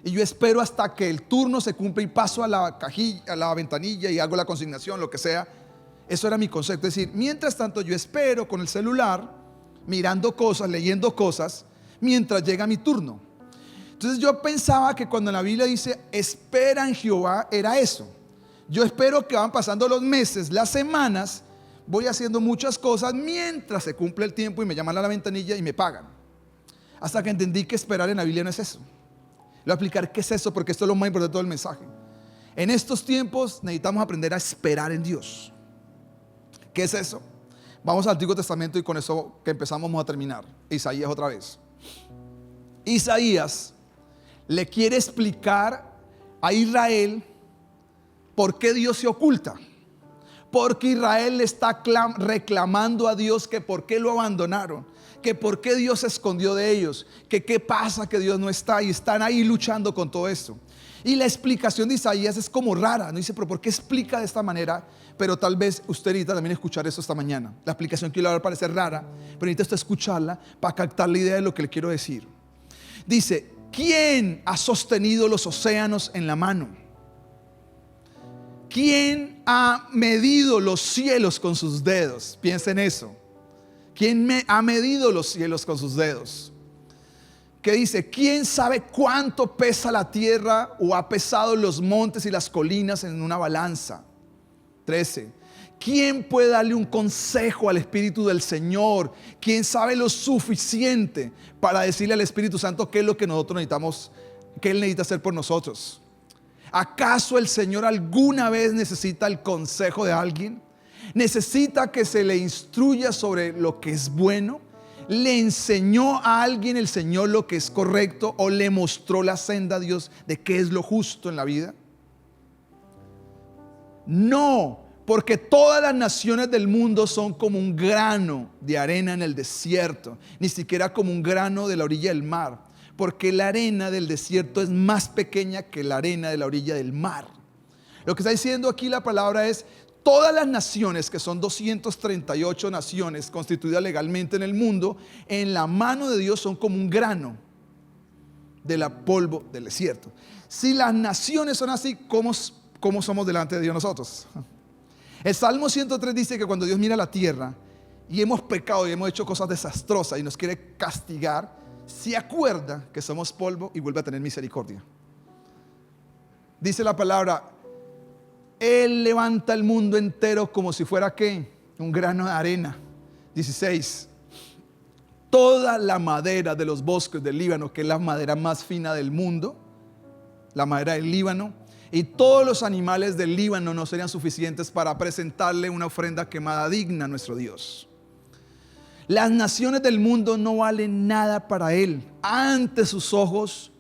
y yo espero hasta que el turno se cumpla y paso a la cajilla, a la ventanilla y hago la consignación, lo que sea. Eso era mi concepto. Es decir, mientras tanto yo espero con el celular, mirando cosas, leyendo cosas, mientras llega mi turno. Entonces yo pensaba que cuando la Biblia dice espera en Jehová, era eso. Yo espero que van pasando los meses, las semanas, voy haciendo muchas cosas mientras se cumple el tiempo y me llaman a la ventanilla y me pagan. Hasta que entendí que esperar en la Biblia no es eso. Le voy a explicar qué es eso, porque esto es lo más importante de todo el mensaje. En estos tiempos necesitamos aprender a esperar en Dios. ¿Qué es eso? Vamos al Antiguo Testamento y con eso que empezamos vamos a terminar. Isaías otra vez. Isaías le quiere explicar a Israel por qué Dios se oculta. Porque Israel le está reclamando a Dios que por qué lo abandonaron, que por qué Dios se escondió de ellos, que qué pasa que Dios no está, y están ahí luchando con todo esto. Y la explicación de Isaías es como rara, no dice, pero ¿por qué explica de esta manera? Pero tal vez usted necesita también escuchar eso esta mañana. La explicación que yo le voy a dar parece rara, pero necesita usted escucharla para captar la idea de lo que le quiero decir. Dice, ¿quién ha sostenido los océanos en la mano? ¿Quién ha medido los cielos con sus dedos? Piensa en eso. ¿Quién ha medido los cielos con sus dedos? ¿Qué dice? ¿Quién sabe cuánto pesa la tierra o ha pesado los montes y las colinas en una balanza? 13. ¿Quién puede darle un consejo al Espíritu del Señor? ¿Quién sabe lo suficiente para decirle al Espíritu Santo qué es lo que nosotros necesitamos, qué Él necesita hacer por nosotros? ¿Acaso el Señor alguna vez necesita el consejo de alguien? ¿Necesita que se le instruya sobre lo que es bueno? ¿Le enseñó a alguien el Señor lo que es correcto o le mostró la senda a Dios de qué es lo justo en la vida? No, porque todas las naciones del mundo son como un grano de arena en el desierto, ni siquiera como un grano de la orilla del mar, porque la arena del desierto es más pequeña que la arena de la orilla del mar. Lo que está diciendo aquí la palabra es, todas las naciones, que son 238 naciones constituidas legalmente en el mundo, en la mano de Dios son como un grano de la polvo del desierto. Si las naciones son así, ¿cómo somos delante de Dios nosotros? El Salmo 103 dice que cuando Dios mira la tierra y hemos pecado y hemos hecho cosas desastrosas y nos quiere castigar, se acuerda que somos polvo y vuelve a tener misericordia. Dice la palabra, Él levanta el mundo entero como si fuera ¿qué? Un grano de arena. 16. Toda la madera de los bosques del Líbano, que es la madera más fina del mundo, la madera del Líbano, y todos los animales del Líbano no serían suficientes para presentarle una ofrenda quemada digna a nuestro Dios. Las naciones del mundo no valen nada para Él. Ante sus ojos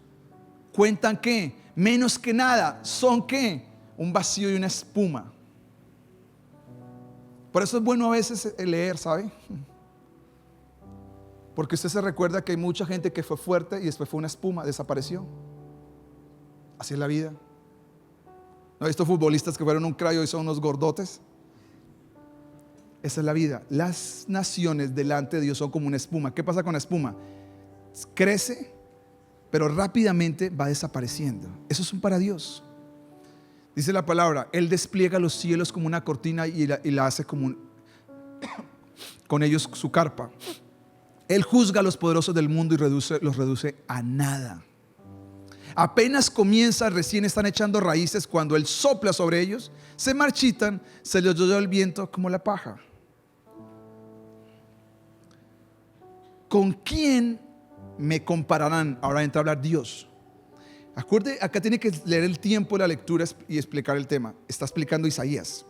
cuentan ¿qué? Menos que nada. ¿Son qué? Un vacío y una espuma. Por eso es bueno a veces leer, ¿sabe? Porque usted se recuerda que hay mucha gente que fue fuerte y después fue una espuma, desapareció. Así es la vida. ¿No he visto futbolistas que fueron un crayo y son unos gordotes? Esa es la vida. Las naciones delante de Dios son como una espuma. ¿Qué pasa con la espuma? Crece, pero rápidamente va desapareciendo. Eso es un para Dios. Dice la palabra, Él despliega los cielos como una cortina y la hace como con ellos su carpa. Él juzga a los poderosos del mundo y los reduce a nada. Apenas comienza, recién están echando raíces, cuando Él sopla sobre ellos, se marchitan, se les lleva el viento como la paja. ¿Con quién me compararán? Ahora entra a hablar Dios. Acuerde, acá tiene que leer el tiempo de la lectura y explicar el tema. Está explicando Isaías.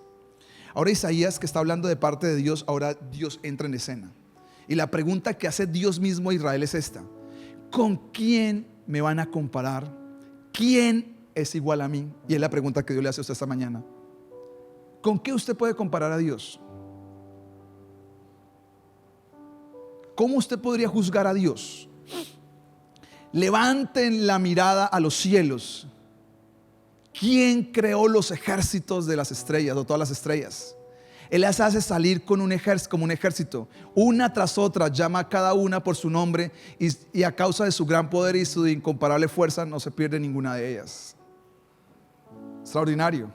Ahora Isaías, que está hablando de parte de Dios, ahora Dios entra en escena. Y la pregunta que hace Dios mismo a Israel es esta: ¿con quién me van a comparar? ¿Quién es igual a mí? Y es la pregunta que Dios le hace a usted esta mañana. ¿Con qué usted puede comparar a Dios? ¿Cómo usted podría juzgar a Dios? Levanten la mirada a los cielos. ¿Quién creó los ejércitos de las estrellas o todas las estrellas? Él las hace salir con como un ejército. Una tras otra llama a cada una por su nombre y a causa de su gran poder y su incomparable fuerza no se pierde ninguna de ellas. Extraordinario.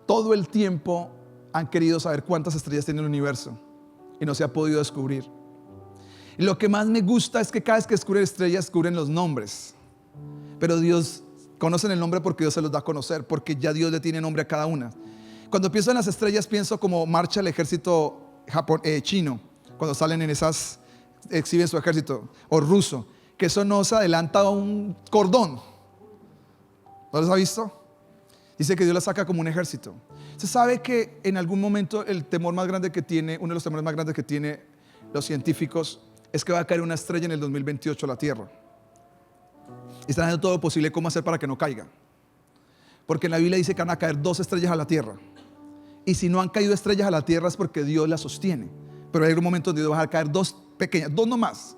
Todo el tiempo han querido saber cuántas estrellas tiene el universo y no se ha podido descubrir. Y lo que más me gusta es que cada vez que descubren estrellas descubren los nombres. Pero Dios, conocen el nombre porque Dios se los da a conocer, porque ya Dios le tiene nombre a cada una. Cuando pienso en las estrellas pienso como marcha el ejército chino, cuando salen en esas, exhiben su ejército, o ruso, que eso no se adelanta a un cordón. ¿No los ha visto? Dice que Dios la saca como un ejército. Se sabe que en algún momento el temor más grande que tiene, uno de los temores más grandes que tiene los científicos, es que va a caer una estrella en el 2028 a la Tierra. Y están haciendo todo lo posible cómo hacer para que no caiga. Porque en la Biblia dice que van a caer 2 estrellas a la Tierra. Y si no han caído estrellas a la Tierra es porque Dios las sostiene. Pero hay un momento donde Dios va a caer 2 pequeñas, 2 nomás.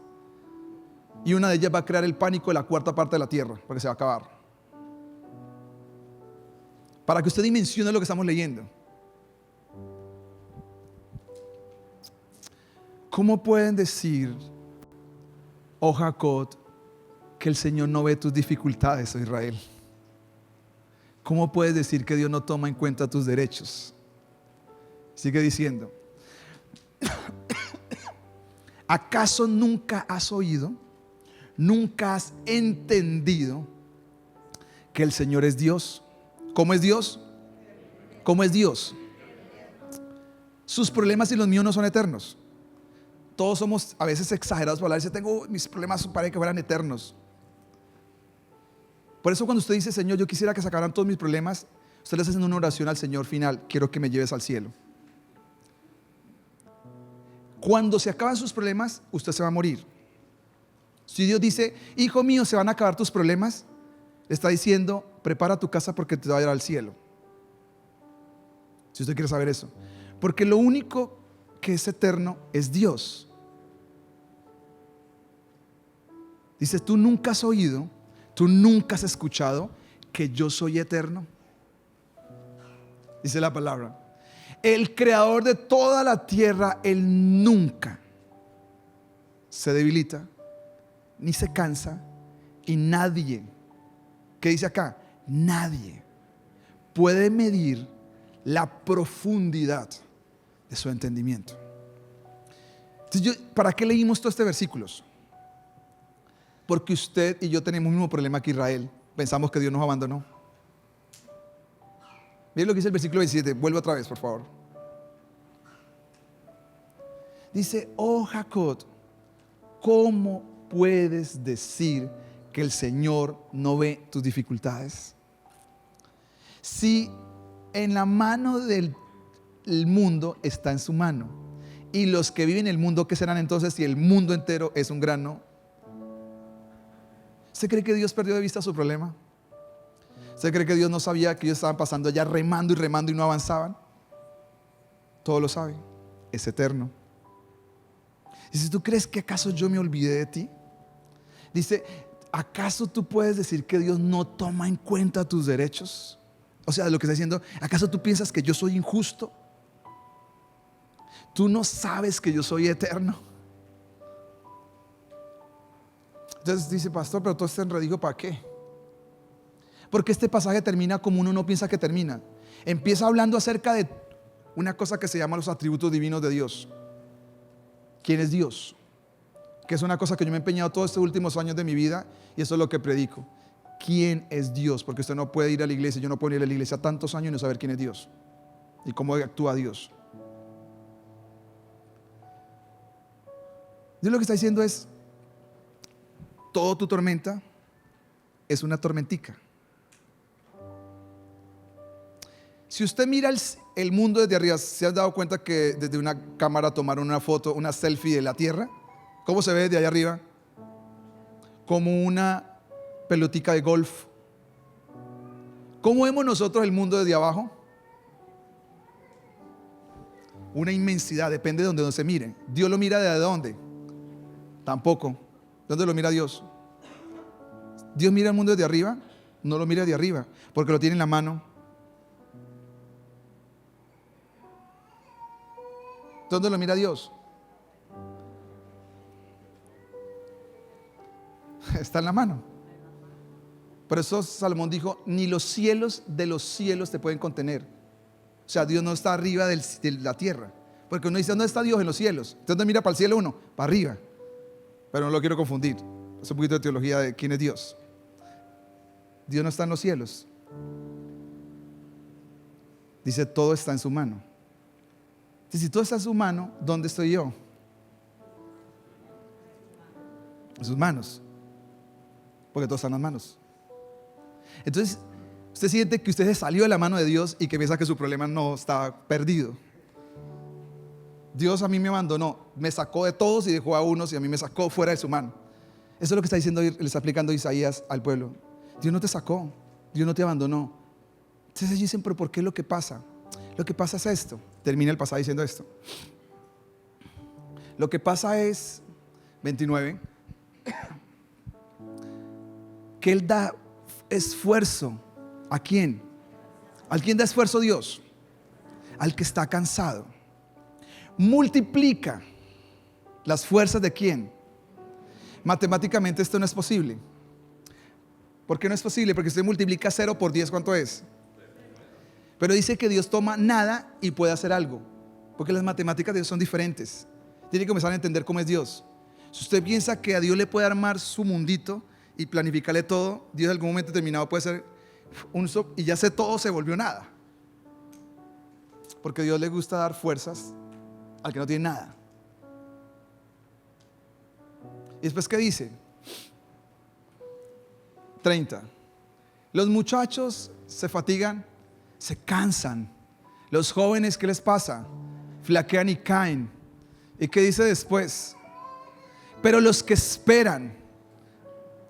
Y una de ellas va a crear el pánico de la cuarta parte de la Tierra, porque se va a acabar. Para que usted dimensione lo que estamos leyendo. ¿Cómo pueden decir, oh Jacob, que el Señor no ve tus dificultades, oh Israel? ¿Cómo puedes decir que Dios no toma en cuenta tus derechos? Sigue diciendo, ¿acaso nunca has oído, nunca has entendido que el Señor es Dios? ¿Cómo es Dios? ¿Cómo es Dios? Sus problemas y los míos no son eternos. Todos somos a veces exagerados para hablar. Si tengo mis problemas para que fueran eternos. Por eso cuando usted dice, Señor, yo quisiera que sacaran todos mis problemas, usted le está haciendo una oración al Señor final. Quiero que me lleves al cielo. Cuando se acaban sus problemas, usted se va a morir. Si Dios dice, hijo mío, se van a acabar tus problemas, le está diciendo, prepara tu casa porque te va a ir al cielo. Si usted quiere saber eso. Porque lo único que es eterno es Dios. Dice, tú nunca has oído, tú nunca has escuchado que yo soy eterno. Dice la palabra. El creador de toda la tierra, Él nunca se debilita, ni se cansa, y nadie, ¿qué dice acá? Nadie puede medir la profundidad de su entendimiento. Entonces ¿para qué leímos todos estos versículos? Porque usted y yo tenemos el mismo problema que Israel. Pensamos que Dios nos abandonó. Miren lo que dice el versículo 27. Vuelve otra vez, por favor. Dice, oh Jacob, ¿cómo puedes decir que el Señor no ve tus dificultades? Si en la mano del mundo está en su mano, y los que viven en el mundo, ¿qué serán entonces si el mundo entero es un grano? ¿Usted cree que Dios perdió de vista su problema? ¿Usted cree que Dios no sabía que ellos estaban pasando allá remando y no avanzaban? Todo lo sabe, es eterno. Dice, ¿tú crees que acaso yo me olvidé de ti? Dice, ¿acaso tú puedes decir que Dios no toma en cuenta tus derechos? O sea, lo que está diciendo, ¿acaso tú piensas que yo soy injusto? ¿Tú no sabes que yo soy eterno? Entonces dice, pastor, pero todo este enredijo, ¿para qué? Porque este pasaje termina como uno no piensa que termina. Empieza hablando acerca de una cosa que se llama los atributos divinos de Dios. ¿Quién es Dios? Que es una cosa que yo me he empeñado todos estos últimos años de mi vida, y eso es lo que predico. ¿Quién es Dios? Porque usted no puede ir a la iglesia, yo no puedo ir a la iglesia tantos años y no saber quién es Dios y cómo actúa Dios. Dios lo que está diciendo es, todo tu tormenta es una tormentica. Si usted mira el mundo desde arriba, ¿se has dado cuenta que desde una cámara tomaron una foto, una selfie de la Tierra? ¿Cómo se ve desde allá arriba? Como una pelotica de golf. ¿Cómo vemos nosotros el mundo desde abajo? Una inmensidad, depende de donde se mire. ¿Dios lo mira de dónde? Tampoco. ¿Dónde lo mira Dios? ¿Dios mira el mundo desde arriba? No lo mira de arriba, porque lo tiene en la mano. ¿Dónde lo mira Dios? Está en la mano. Por eso Salomón dijo, ni los cielos de los cielos te pueden contener. O sea, Dios no está arriba de la tierra. Porque uno dice, ¿dónde está Dios? En los cielos. Entonces, ¿dónde mira para el cielo uno? Para arriba. Pero no lo quiero confundir. Es un poquito de teología de quién es Dios. Dios no está en los cielos. Dice, todo está en su mano. Entonces, si todo está en su mano, ¿dónde estoy yo? En sus manos. Porque todo está en las manos. Entonces, usted siente que usted se salió de la mano de Dios y que piensa que su problema no está perdido. Dios a mí me abandonó, me sacó de todos y dejó a unos, y a mí me sacó fuera de su mano. Eso es lo que está diciendo, le está explicando Isaías al pueblo. Dios no te sacó, Dios no te abandonó. Entonces ellos dicen, pero ¿por qué lo que pasa? Lo que pasa es esto. Termina el pasaje diciendo esto. Lo que pasa es, 29, que Él da esfuerzo. ¿A quién? ¿Al quién da esfuerzo Dios? Al que está cansado. Multiplica las fuerzas de quién. Matemáticamente esto no es posible. ¿Por qué no es posible? Porque usted multiplica 0 por 10, ¿cuánto es? Pero dice que Dios toma nada y puede hacer algo. Porque las matemáticas de Dios son diferentes. Tiene que comenzar a entender cómo es Dios. Si usted piensa que a Dios le puede armar su mundito y planificarle todo, Dios en algún momento determinado puede ser y ya sé todo, se volvió nada. Porque a Dios le gusta dar fuerzas al que no tiene nada. Y después, ¿qué dice? 30. Los muchachos se fatigan, se cansan. Los jóvenes, ¿qué les pasa? Flaquean y caen. ¿Y qué dice después? Pero los que esperan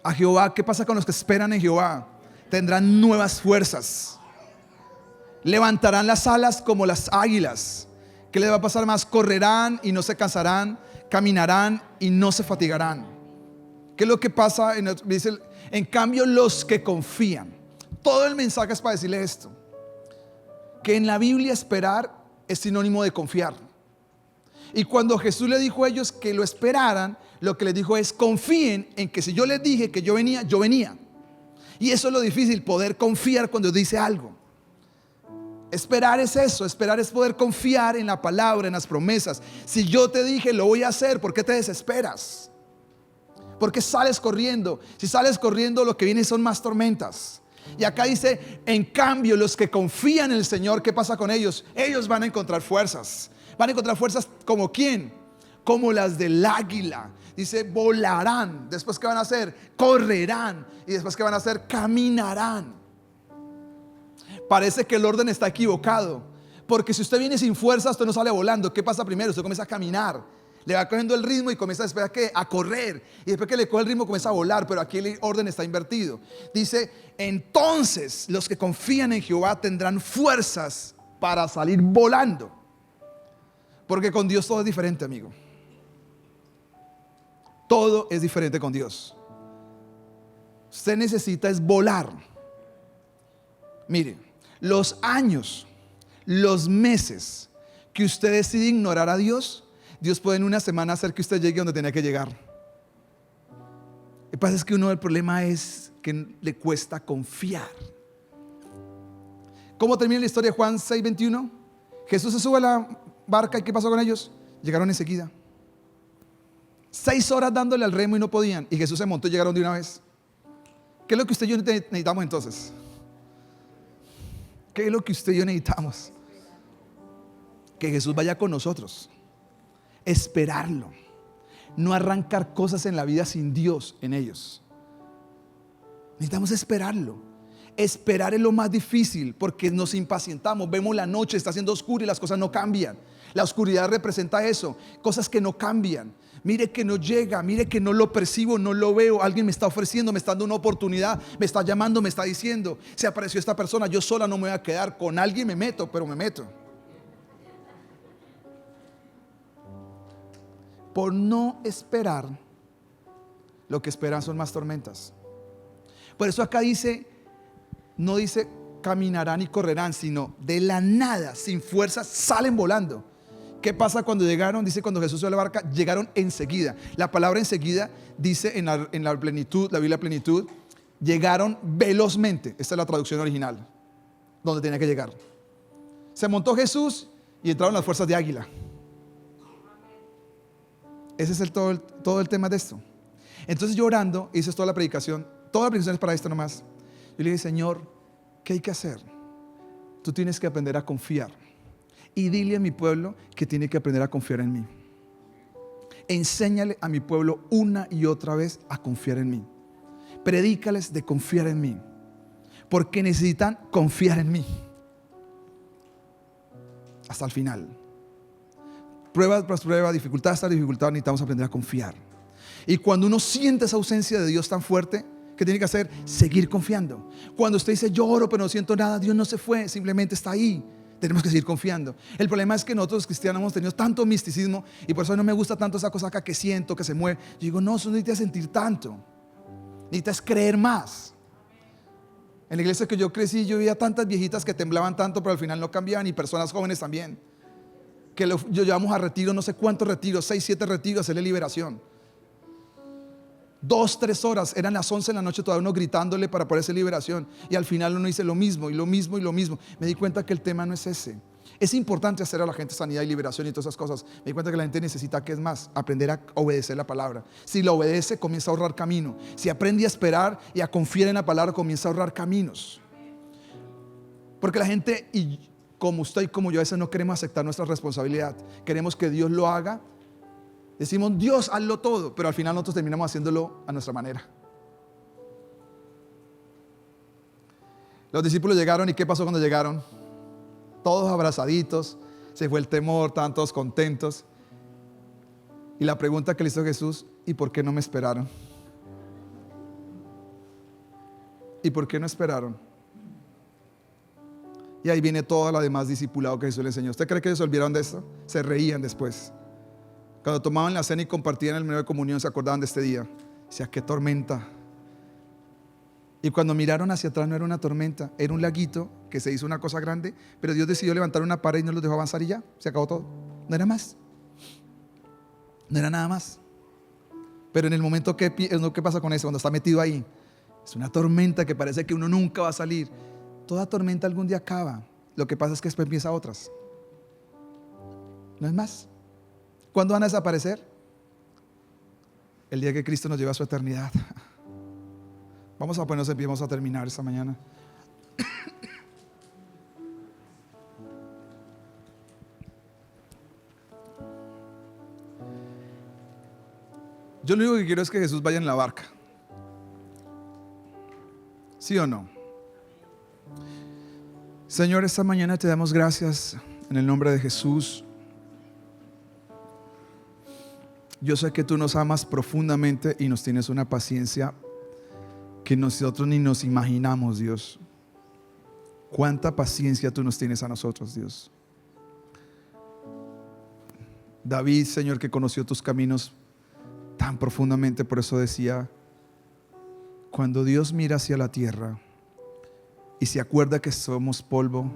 a Jehová, ¿qué pasa con los que esperan en Jehová? Tendrán nuevas fuerzas. Levantarán las alas como las águilas. ¿Qué les va a pasar más? Correrán y no se cansarán, caminarán y no se fatigarán. ¿Qué es lo que pasa? Dice, en cambio, los que confían. Todo el mensaje es para decirle esto: que en la Biblia esperar es sinónimo de confiar. Y cuando Jesús le dijo a ellos que lo esperaran, lo que les dijo es: confíen en que si yo les dije que yo venía, yo venía. Y eso es lo difícil, poder confiar cuando dice algo. Esperar es eso, esperar es poder confiar en la palabra, en las promesas. Si yo te dije lo voy a hacer, ¿por qué te desesperas? ¿Por qué sales corriendo? Si sales corriendo, lo que viene son más tormentas. Y acá dice, en cambio, los que confían en el Señor, ¿qué pasa con ellos? Ellos van a encontrar fuerzas. Van a encontrar fuerzas como ¿quién? Como las del águila. Dice, volarán. Después, ¿qué van a hacer? Correrán. Y después, ¿qué van a hacer? Caminarán. Parece que el orden está equivocado, porque si usted viene sin fuerza, usted no sale volando. ¿Qué pasa primero? Usted comienza a caminar, le va cogiendo el ritmo y comienza después a correr, y después que le coge el ritmo comienza a volar. Pero aquí el orden está invertido. Dice, entonces los que confían en Jehová tendrán fuerzas para salir volando. Porque con Dios todo es diferente, amigo. Todo es diferente con Dios. Usted necesita es volar. Mire, los años, los meses que usted decide ignorar a Dios, Dios puede en una semana hacer que usted llegue donde tenía que llegar. Lo que pasa es que el problema es que le cuesta confiar. ¿Cómo termina la historia de Juan 6:21? Jesús se sube a la barca y ¿qué pasó con ellos? Llegaron enseguida. 6 horas dándole al remo y no podían, y Jesús se montó y llegaron de una vez. ¿Qué es lo que usted y yo necesitamos entonces? ¿Qué es lo que usted y yo necesitamos? Que Jesús vaya con nosotros. Esperarlo. No arrancar cosas en la vida sin Dios en ellos. Necesitamos esperarlo. Esperar es lo más difícil porque nos impacientamos. Vemos la noche, está haciendo oscuro y las cosas no cambian. La oscuridad representa eso, cosas que no cambian. Mire que no llega, mire que no lo percibo, no lo veo. Alguien me está ofreciendo, me está dando una oportunidad, me está llamando, me está diciendo, se apareció esta persona, yo sola no me voy a quedar, con alguien me meto, pero me meto. Por no esperar, lo que esperan son más tormentas. Por eso acá dice, no dice caminarán y correrán, sino de la nada, sin fuerzas, salen volando. ¿Qué pasa cuando llegaron? Dice cuando Jesús subió a la barca, llegaron enseguida. La palabra enseguida dice en la plenitud, la Biblia plenitud, llegaron velozmente. Esta es la traducción original, donde tenía que llegar. Se montó Jesús y entraron las fuerzas de águila. Ese es todo el tema de esto. Entonces yo orando, hice toda la predicación es para esto nomás. Yo le dije, Señor, ¿qué hay que hacer? Tú tienes que aprender a confiar. Y dile a mi pueblo que tiene que aprender a confiar en mí. Enséñale a mi pueblo una y otra vez a confiar en mí. Predícales de confiar en mí. Porque necesitan confiar en mí. Hasta el final. Prueba tras prueba, dificultad tras dificultad, necesitamos aprender a confiar. Y cuando uno siente esa ausencia de Dios tan fuerte, ¿qué tiene que hacer? Seguir confiando. Cuando usted dice, lloro pero no siento nada, Dios no se fue, simplemente está ahí. Tenemos que seguir confiando. El problema es que nosotros los cristianos hemos tenido tanto misticismo, y por eso no me gusta tanto esa cosa acá que siento, que se mueve. Yo digo, no, eso no necesitas sentir tanto. Necesitas creer más. En la iglesia que yo crecí, yo veía tantas viejitas que temblaban tanto, pero al final no cambiaban, y personas jóvenes también. Que yo llevamos a retiro, no sé cuántos retiros, 6, 7 retiros, a hacerle liberación. 2, 3 horas, eran las 11 de la noche, todavía uno gritándole para poder hacer liberación. Y al final uno dice lo mismo y lo mismo y lo mismo. Me di cuenta que el tema no es ese. Es importante hacer a la gente sanidad y liberación y todas esas cosas. Me di cuenta que la gente necesita, ¿qué es más? Aprender a obedecer la palabra. Si la obedece, comienza a ahorrar camino. Si aprende a esperar y a confiar en la palabra, comienza a ahorrar caminos. Porque la gente, y como usted y como yo, a veces no queremos aceptar nuestra responsabilidad. Queremos que Dios lo haga. Decimos, Dios, hazlo todo, pero al final nosotros terminamos haciéndolo a nuestra manera. Los discípulos llegaron, ¿y qué pasó cuando llegaron? Todos abrazaditos, se fue el temor, estaban todos contentos. Y la pregunta que le hizo Jesús, ¿y por qué no me esperaron? ¿Y por qué no esperaron? Y ahí viene toda la demás discipulado que Jesús le enseñó. ¿Usted cree que ellos se olvidaron de esto? Se reían después. Cuando tomaban la cena y compartían el menú de comunión, se acordaban de este día. Decía, qué tormenta. Y cuando miraron hacia atrás, no era una tormenta, era un laguito que se hizo una cosa grande, pero Dios decidió levantar una pared y no los dejó avanzar y ya, se acabó todo. No era más. No era nada más. Pero en el momento ¿qué pasa con eso? Cuando está metido ahí, es una tormenta que parece que uno nunca va a salir. Toda tormenta algún día acaba. Lo que pasa es que después empieza otras. No es más. ¿Cuándo van a desaparecer? El día que Cristo nos lleve a su eternidad. Vamos a ponernos en pie, vamos a terminar esta mañana. Yo lo único que quiero es que Jesús vaya en la barca. ¿Sí o no? Señor, esta mañana te damos gracias en el nombre de Jesús. Yo sé que tú nos amas profundamente y nos tienes una paciencia que nosotros ni nos imaginamos, Dios. Cuánta paciencia tú nos tienes a nosotros, Dios. David, Señor, que conoció tus caminos tan profundamente, por eso decía, cuando Dios mira hacia la tierra y se acuerda que somos polvo,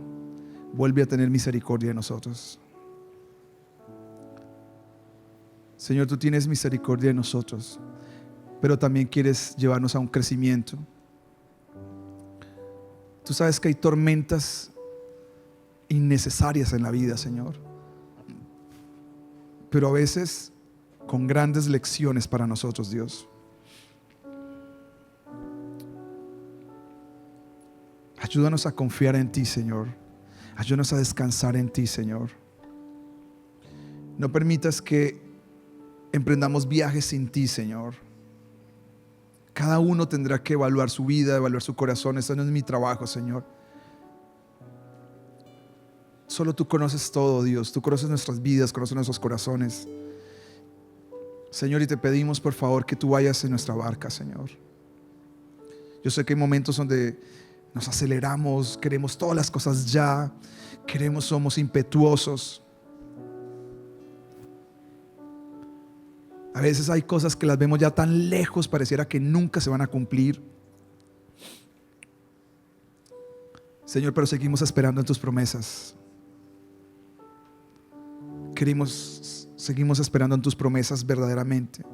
vuelve a tener misericordia de nosotros. Señor, tú tienes misericordia de nosotros, pero también quieres llevarnos a un crecimiento. Tú sabes que hay tormentas innecesarias en la vida, Señor, pero a veces con grandes lecciones para nosotros, Dios. Ayúdanos a confiar en ti, Señor. Ayúdanos a descansar en ti, Señor. No permitas que emprendamos viajes sin ti, Señor. Cada uno tendrá que evaluar su vida, evaluar su corazón. Eso no es mi trabajo, Señor. Solo tú conoces todo, Dios. Tú conoces nuestras vidas, conoces nuestros corazones, Señor, y te pedimos por favor que tú vayas en nuestra barca, Señor. Yo sé que hay momentos donde nos aceleramos, queremos todas las cosas ya, somos impetuosos. A veces hay cosas que las vemos ya tan lejos, pareciera que nunca se van a cumplir. Señor, pero seguimos esperando en tus promesas. seguimos esperando en tus promesas verdaderamente,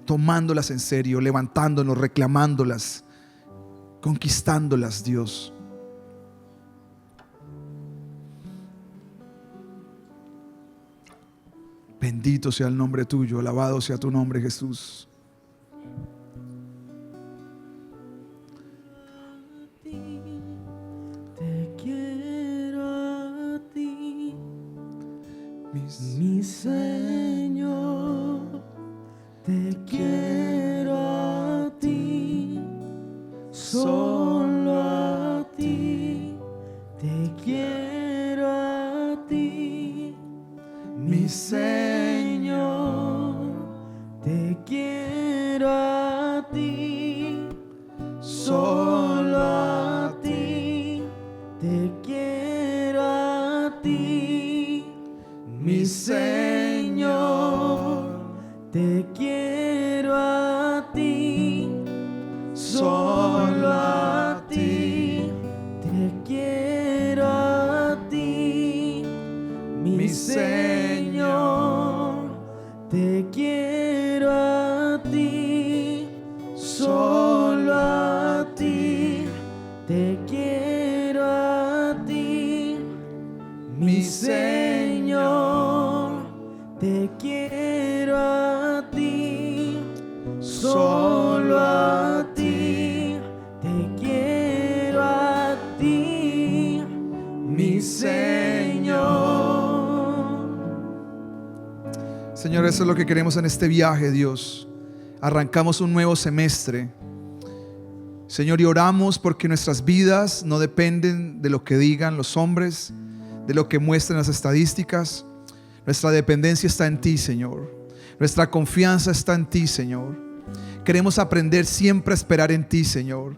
tomándolas en serio, levantándonos, reclamándolas, conquistándolas, Dios. Bendito sea el nombre tuyo, alabado sea tu nombre, Jesús. Te quiero a ti, mi Señor. Te quiero a ti, solo a ti. Te quiero a ti, mi Señor. Te quiero a ti, solo a ti. Te quiero a ti, mi Señor. Te quiero a ti, solo a ti. Te quiero a ti, mi Señor. Te quiero a ti, solo a ti. Te quiero a ti, mi Señor. Te quiero a ti, solo a ti. Te quiero a ti, mi Señor. Señor, eso es lo que queremos en este viaje, Dios. Arrancamos un nuevo semestre, Señor, y oramos porque nuestras vidas no dependen de lo que digan los hombres, de lo que muestren las estadísticas. Nuestra dependencia está en ti, Señor. Nuestra confianza está en ti, Señor. Queremos aprender siempre a esperar en ti, Señor.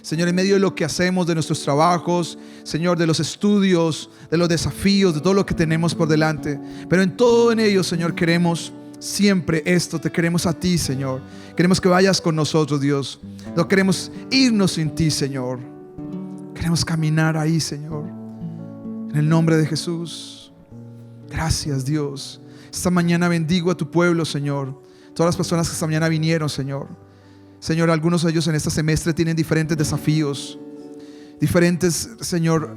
Señor, en medio de lo que hacemos, de nuestros trabajos, Señor, de los estudios, de los desafíos, de todo lo que tenemos por delante. Pero en todo en ello, Señor, queremos siempre esto. Te queremos a ti, Señor. Queremos que vayas con nosotros, Dios. No queremos irnos sin ti, Señor. Queremos caminar ahí, Señor. En el nombre de Jesús. Gracias, Dios. Esta mañana bendigo a tu pueblo, Señor. Todas las personas que esta mañana vinieron, Señor. Señor, algunos de ellos en este semestre tienen diferentes desafíos, diferentes, Señor,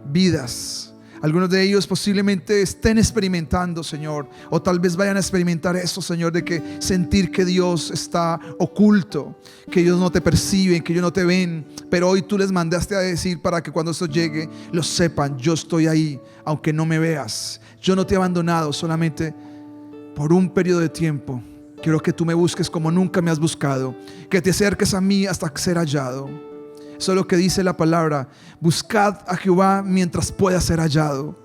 vidas. Algunos de ellos posiblemente estén experimentando, Señor, o tal vez vayan a experimentar eso, Señor, de que sentir que Dios está oculto, que ellos no te perciben, que ellos no te ven. Pero hoy tú les mandaste a decir para que cuando esto llegue, lo sepan: yo estoy ahí, aunque no me veas. Yo no te he abandonado, solamente por un periodo de tiempo. Quiero que tú me busques como nunca me has buscado, que te acerques a mí hasta ser hallado. Eso es lo que dice la palabra: buscad a Jehová mientras pueda ser hallado.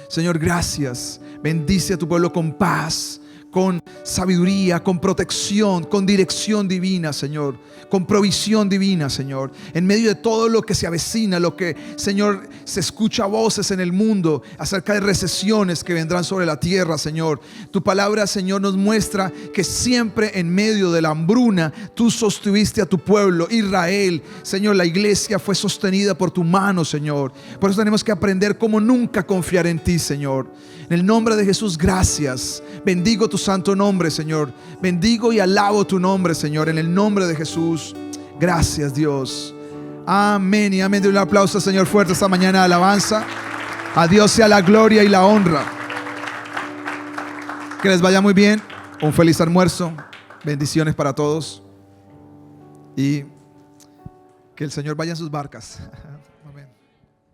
Señor, gracias. Bendice a tu pueblo con paz, con sabiduría, con protección, con dirección divina, Señor, con provisión divina, Señor. En medio de todo lo que se avecina, lo que, Señor, se escucha voces en el mundo acerca de recesiones que vendrán sobre la tierra, Señor. Tu palabra, Señor, nos muestra que siempre en medio de la hambruna tú sostuviste a tu pueblo, Israel. Señor, la iglesia fue sostenida por tu mano, Señor. Por eso tenemos que aprender como nunca confiar en ti, Señor. En el nombre de Jesús, gracias. Bendigo tu santo nombre, Señor. Bendigo y alabo tu nombre, Señor, en el nombre de Jesús. Gracias, Dios. Amén y amén. De un aplauso, Señor, fuerte esta mañana de alabanza. A Dios sea la gloria y la honra. Que les vaya muy bien. Un feliz almuerzo. Bendiciones para todos. Y que el Señor vaya en sus barcas.